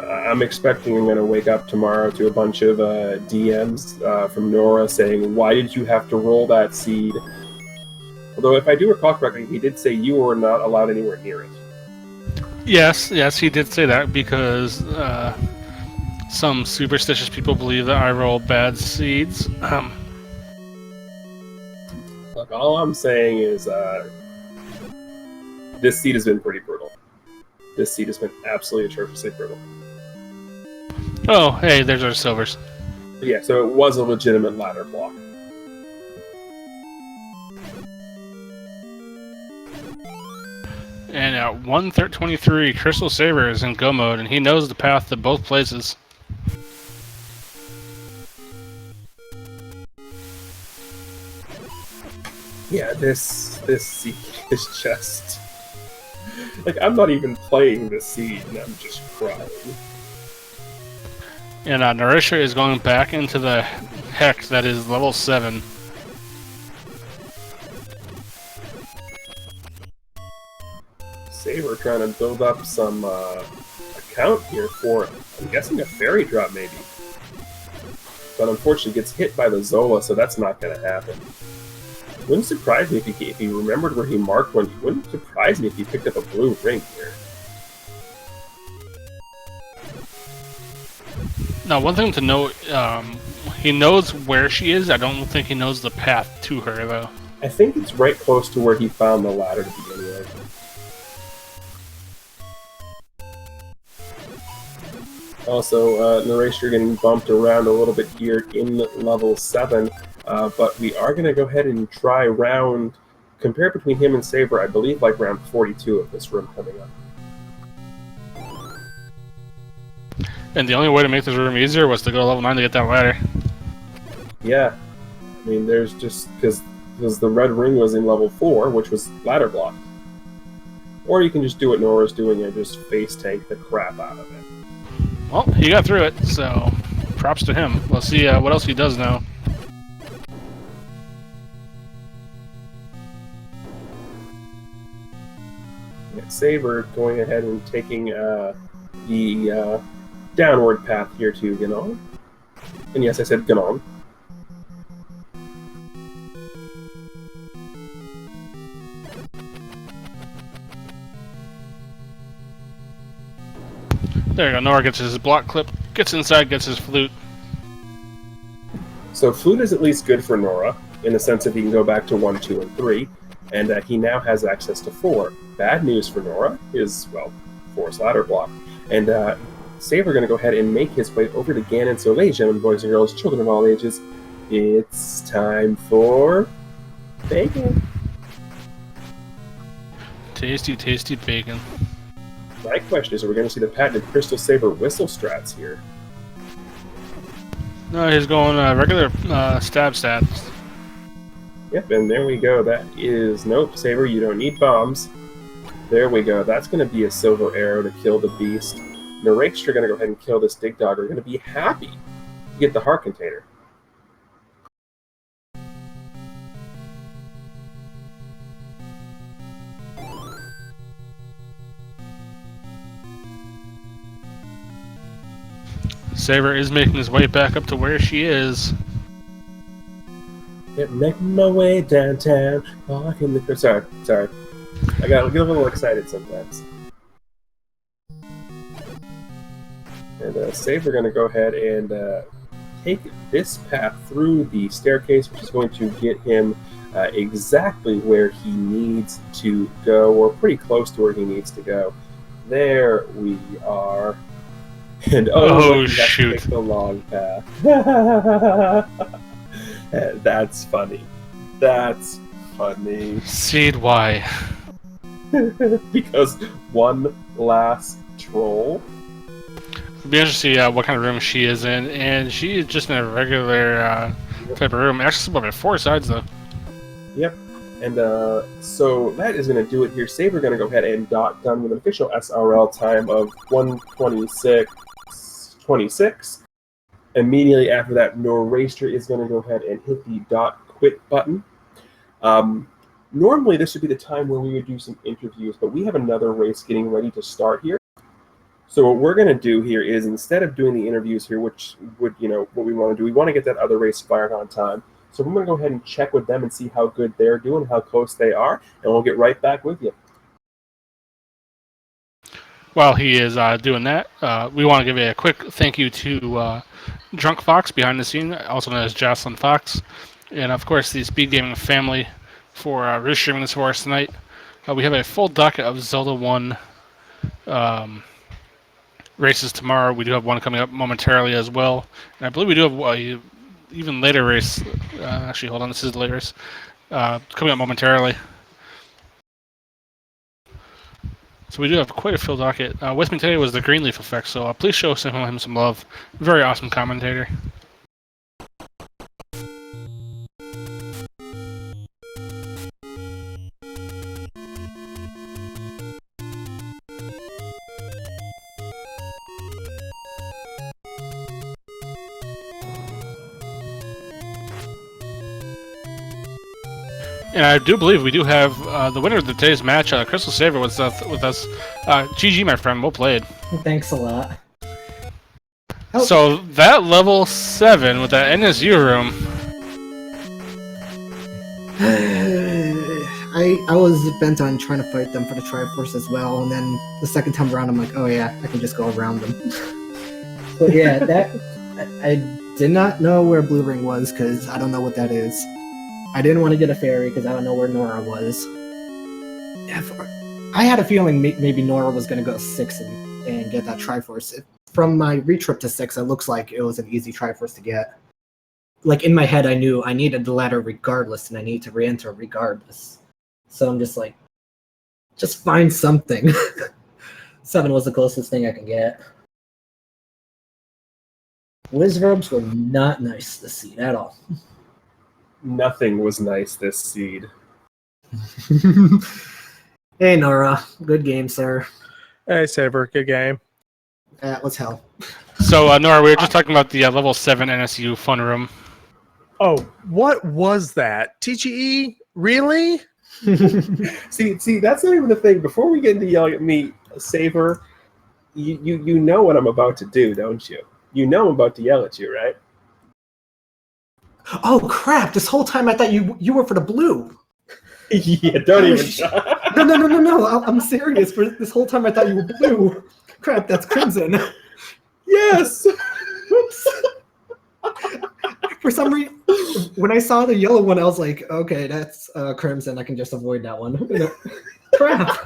I'm expecting I'm going to wake up tomorrow to a bunch of DMs from Nora saying, why did you have to roll that seed? Although, if I do recall correctly, he did say you were not allowed anywhere near it. Yes, he did say that because some superstitious people believe that I roll bad seeds. Look, all I'm saying is this seed has been pretty brutal. This seed has been absolutely atrociously brutal. Oh, hey, there's our silvers. Yeah, so it was a legitimate ladder block. And at 1:23, Crystal Saber is in go mode, and he knows the path to both places. Yeah, this seed is just... Like, I'm not even playing this seed, and I'm just crying. And Noraystra is going back into the hex that is level 7. Saber trying to build up some account here for, I'm guessing, a fairy drop maybe. But unfortunately gets hit by the Zola, so that's not going to happen. Wouldn't surprise me if he remembered where he marked one. Wouldn't surprise me if he picked up a blue ring here. Now, one thing to note, he knows where she is. I don't think he knows the path to her, though. I think it's right close to where he found the ladder to begin with. Also, Noraystra getting bumped around a little bit here in level 7, but we are going to go ahead and try round, compare between him and Saber, I believe like round 42 of this room coming up. And the only way to make this room easier was to go to level 9 to get that ladder. Yeah, I mean, there's just, because the red ring was in level 4, which was ladder blocked. Or you can just do what Nora's doing and just face tank the crap out of it. Well, he got through it, so props to him. We'll see what else he does now. Yeah, Saber going ahead and taking the downward path here to Ganon. And yes, I said Ganon. There you go. Nora gets his block clip, gets inside, gets his flute. So flute is at least good for Nora, in the sense that he can go back to 1, 2, and 3, and he now has access to 4. Bad news for Nora is, well, 4's ladder block. And Saber going to go ahead and make his way over to Ganon. So ladies and gentlemen, boys and girls, children of all ages, it's time for bacon. Tasty, tasty bacon. My question is, are we going to see the patented Crystal Saber whistle strats here? No, he's going regular stab stats. Yep, and there we go. That is... Nope, Saber, you don't need bombs. There we go. That's going to be a silver arrow to kill the beast. Noraystra going to go ahead and kill this Dig Dog. We're going to be happy to get the heart container. Saber is making his way back up to where she is. Yep, making my way downtown, walking the... Sorry. I get a little excited sometimes. And Saber going to go ahead and take this path through the staircase, which is going to get him exactly where he needs to go, or pretty close to where he needs to go. There we are. And oh he has to shoot! take the long path. That's funny. That's funny. Seed, why? Because one last troll. It'll be interesting to see what kind of room she is in, and she is just in a regular type of room. Actually, about 4 sides though. Yep. And so that is going to do it here. Saber going to go ahead and done with an official SRL time of 1:26:26. Immediately after that, Noraystra is going to go ahead and hit the .quit button. Normally, this would be the time where we would do some interviews, but we have another race getting ready to start here. So what we're going to do here is, instead of doing the interviews here, which would, what we want to do, we want to get that other race fired on time. So we're going to go ahead and check with them and see how good they're doing, how close they are, and we'll get right back with you. While he is doing that, we want to give a quick thank you to Drunk Fox behind the scene, also known as Jocelyn Fox, and of course the Speed Gaming family for restreaming this for us tonight. We have a full docket of Zelda 1 races tomorrow. We do have one coming up momentarily as well, and I believe we do have even later race. Actually, hold on, this is the later race coming up momentarily. So we do have quite a full docket. With me today was the Greenleaf Effect, so please show him some love. Very awesome commentator. And I do believe we do have the winner of today's match, Crystal Saber, with us. GG, my friend. Well played. Thanks a lot. So that level 7 with that NSU room. I was bent on trying to fight them for the Triforce as well, and then the second time around, I'm like, oh yeah, I can just go around them. But yeah, I did not know where Blue Ring was because I don't know what that is. I didn't want to get a fairy because I don't know where Nora was. I had a feeling maybe Nora was going to go 6 and get that Triforce. From my retrip to 6, it looks like it was an easy Triforce to get. Like, in my head, I knew I needed the ladder regardless, and I need to re-enter regardless. So I'm just like, just find something. 7 was the closest thing I can get. Wizrobes were not nice this seed at all. Nothing was nice this seed. Hey, Nora. Good game, sir. Hey, Saber. Good game. That was hell. So, Nora, we were just talking about the level 7 NSU fun room. Oh, what was that? TGE? Really? See, that's not even the thing. Before we get into yelling at me, Saber, You know what I'm about to do, don't you? You know I'm about to yell at you, right? Oh crap! This whole time I thought you were for the blue. Yeah, don't Oh, even. No! I'm serious. For this whole time I thought you were blue. Crap, that's crimson. Yes. Whoops. For some reason, when I saw the yellow one, I was like, okay, that's crimson. I can just avoid that one. Crap.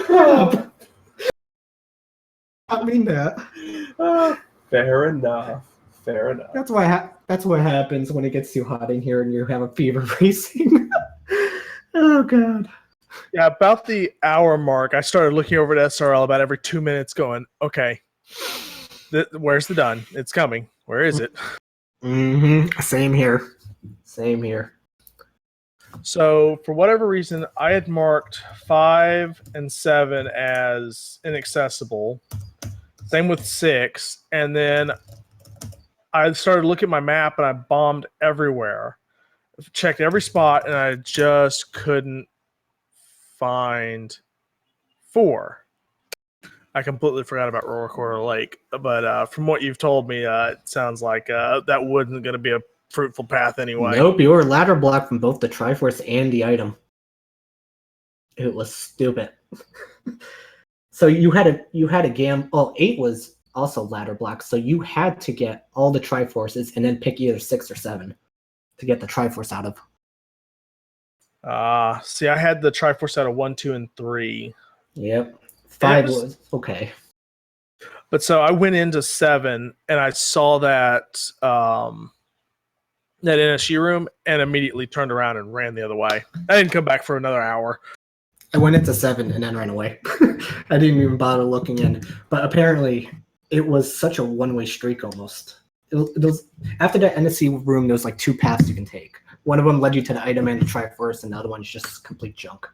Crap. I mean that. Fair enough. Fair enough. That's what happens when it gets too hot in here and you have a fever racing. Oh god. Yeah, about the hour mark, I started looking over at SRL about every 2 minutes, going, "Okay, where's the done? It's coming. Where is it?" Mm-hmm. Same here. Same here. So, for whatever reason, I had marked 5 and 7 as inaccessible. Same with 6, and then I started looking at my map and I bombed everywhere. Checked every spot and I just couldn't find 4. I completely forgot about Roar Quarter Lake, but from what you've told me, it sounds like that wasn't going to be a fruitful path anyway. Nope, you were ladder blocked from both the Triforce and the item. It was stupid. So you had a gam. Oh, 8 was also ladder blocked, so you had to get all the Triforces and then pick either 6 or 7 to get the Triforce out of. See, I had the Triforce out of 1, 2, and 3. Yep. 5 was okay. But so I went into 7 and I saw that that NSU room and immediately turned around and ran the other way. I didn't come back for another hour. I went into 7 and then ran away. I didn't even bother looking in. But apparently, it was such a one-way streak almost. It was, after that NSC room, there was like 2 paths you can take. One of them led you to the item and the Triforce, and the other one's just complete junk.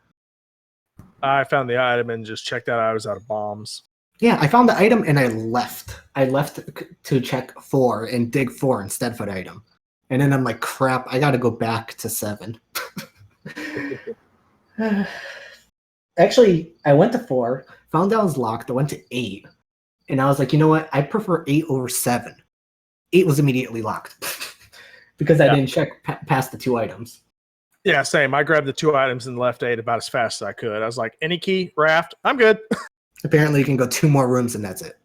I found the item and just checked out I was out of bombs. Yeah, I found the item and I left. I left to check 4 and dig 4 instead for the item. And then I'm like, crap, I gotta go back to 7. Actually, I went to 4, found out it was locked, I went to 8. And I was like, you know what? I prefer 8 over 7. 8 was immediately locked. Because I didn't check past the 2 items. Yeah, same. I grabbed the 2 items and left 8 about as fast as I could. I was like, any key, raft, I'm good. Apparently, you can go 2 more rooms and that's it.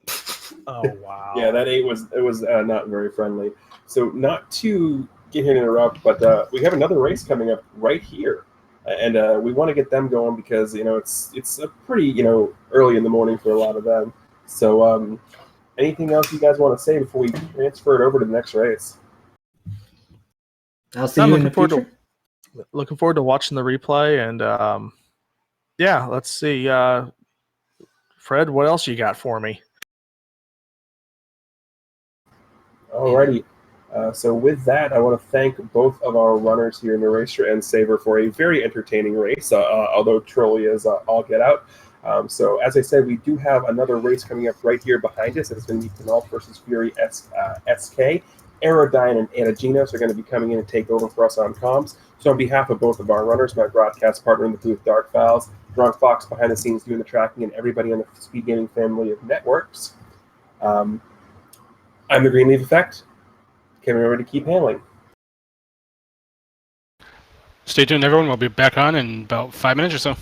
Oh, wow. Yeah, that 8 was not very friendly. So not to get here and interrupt, but we have another race coming up right here. And we want to get them going because, it's a pretty, early in the morning for a lot of them. So anything else you guys want to say before we transfer it over to the next race? I'll see you in the future. Looking forward to watching the replay. And, yeah, let's see. Fred, what else you got for me? Alrighty. So with that, I want to thank both of our runners here, Noraystra and Saber, for a very entertaining race, although truly is all get out. So as I said, we do have another race coming up right here behind us. It's going to be Canal versus Fury SK. Aerodyne and Anaginos are going to be coming in and take over for us on comms. So on behalf of both of our runners, my broadcast partner in the booth, Dark Files, Drunk Fox behind the scenes doing the tracking, and everybody on the Speed Gaming family of networks, I'm the Greenleaf Effect. Can't remember to keep handling. Stay tuned, everyone. We'll be back on in about 5 minutes or so.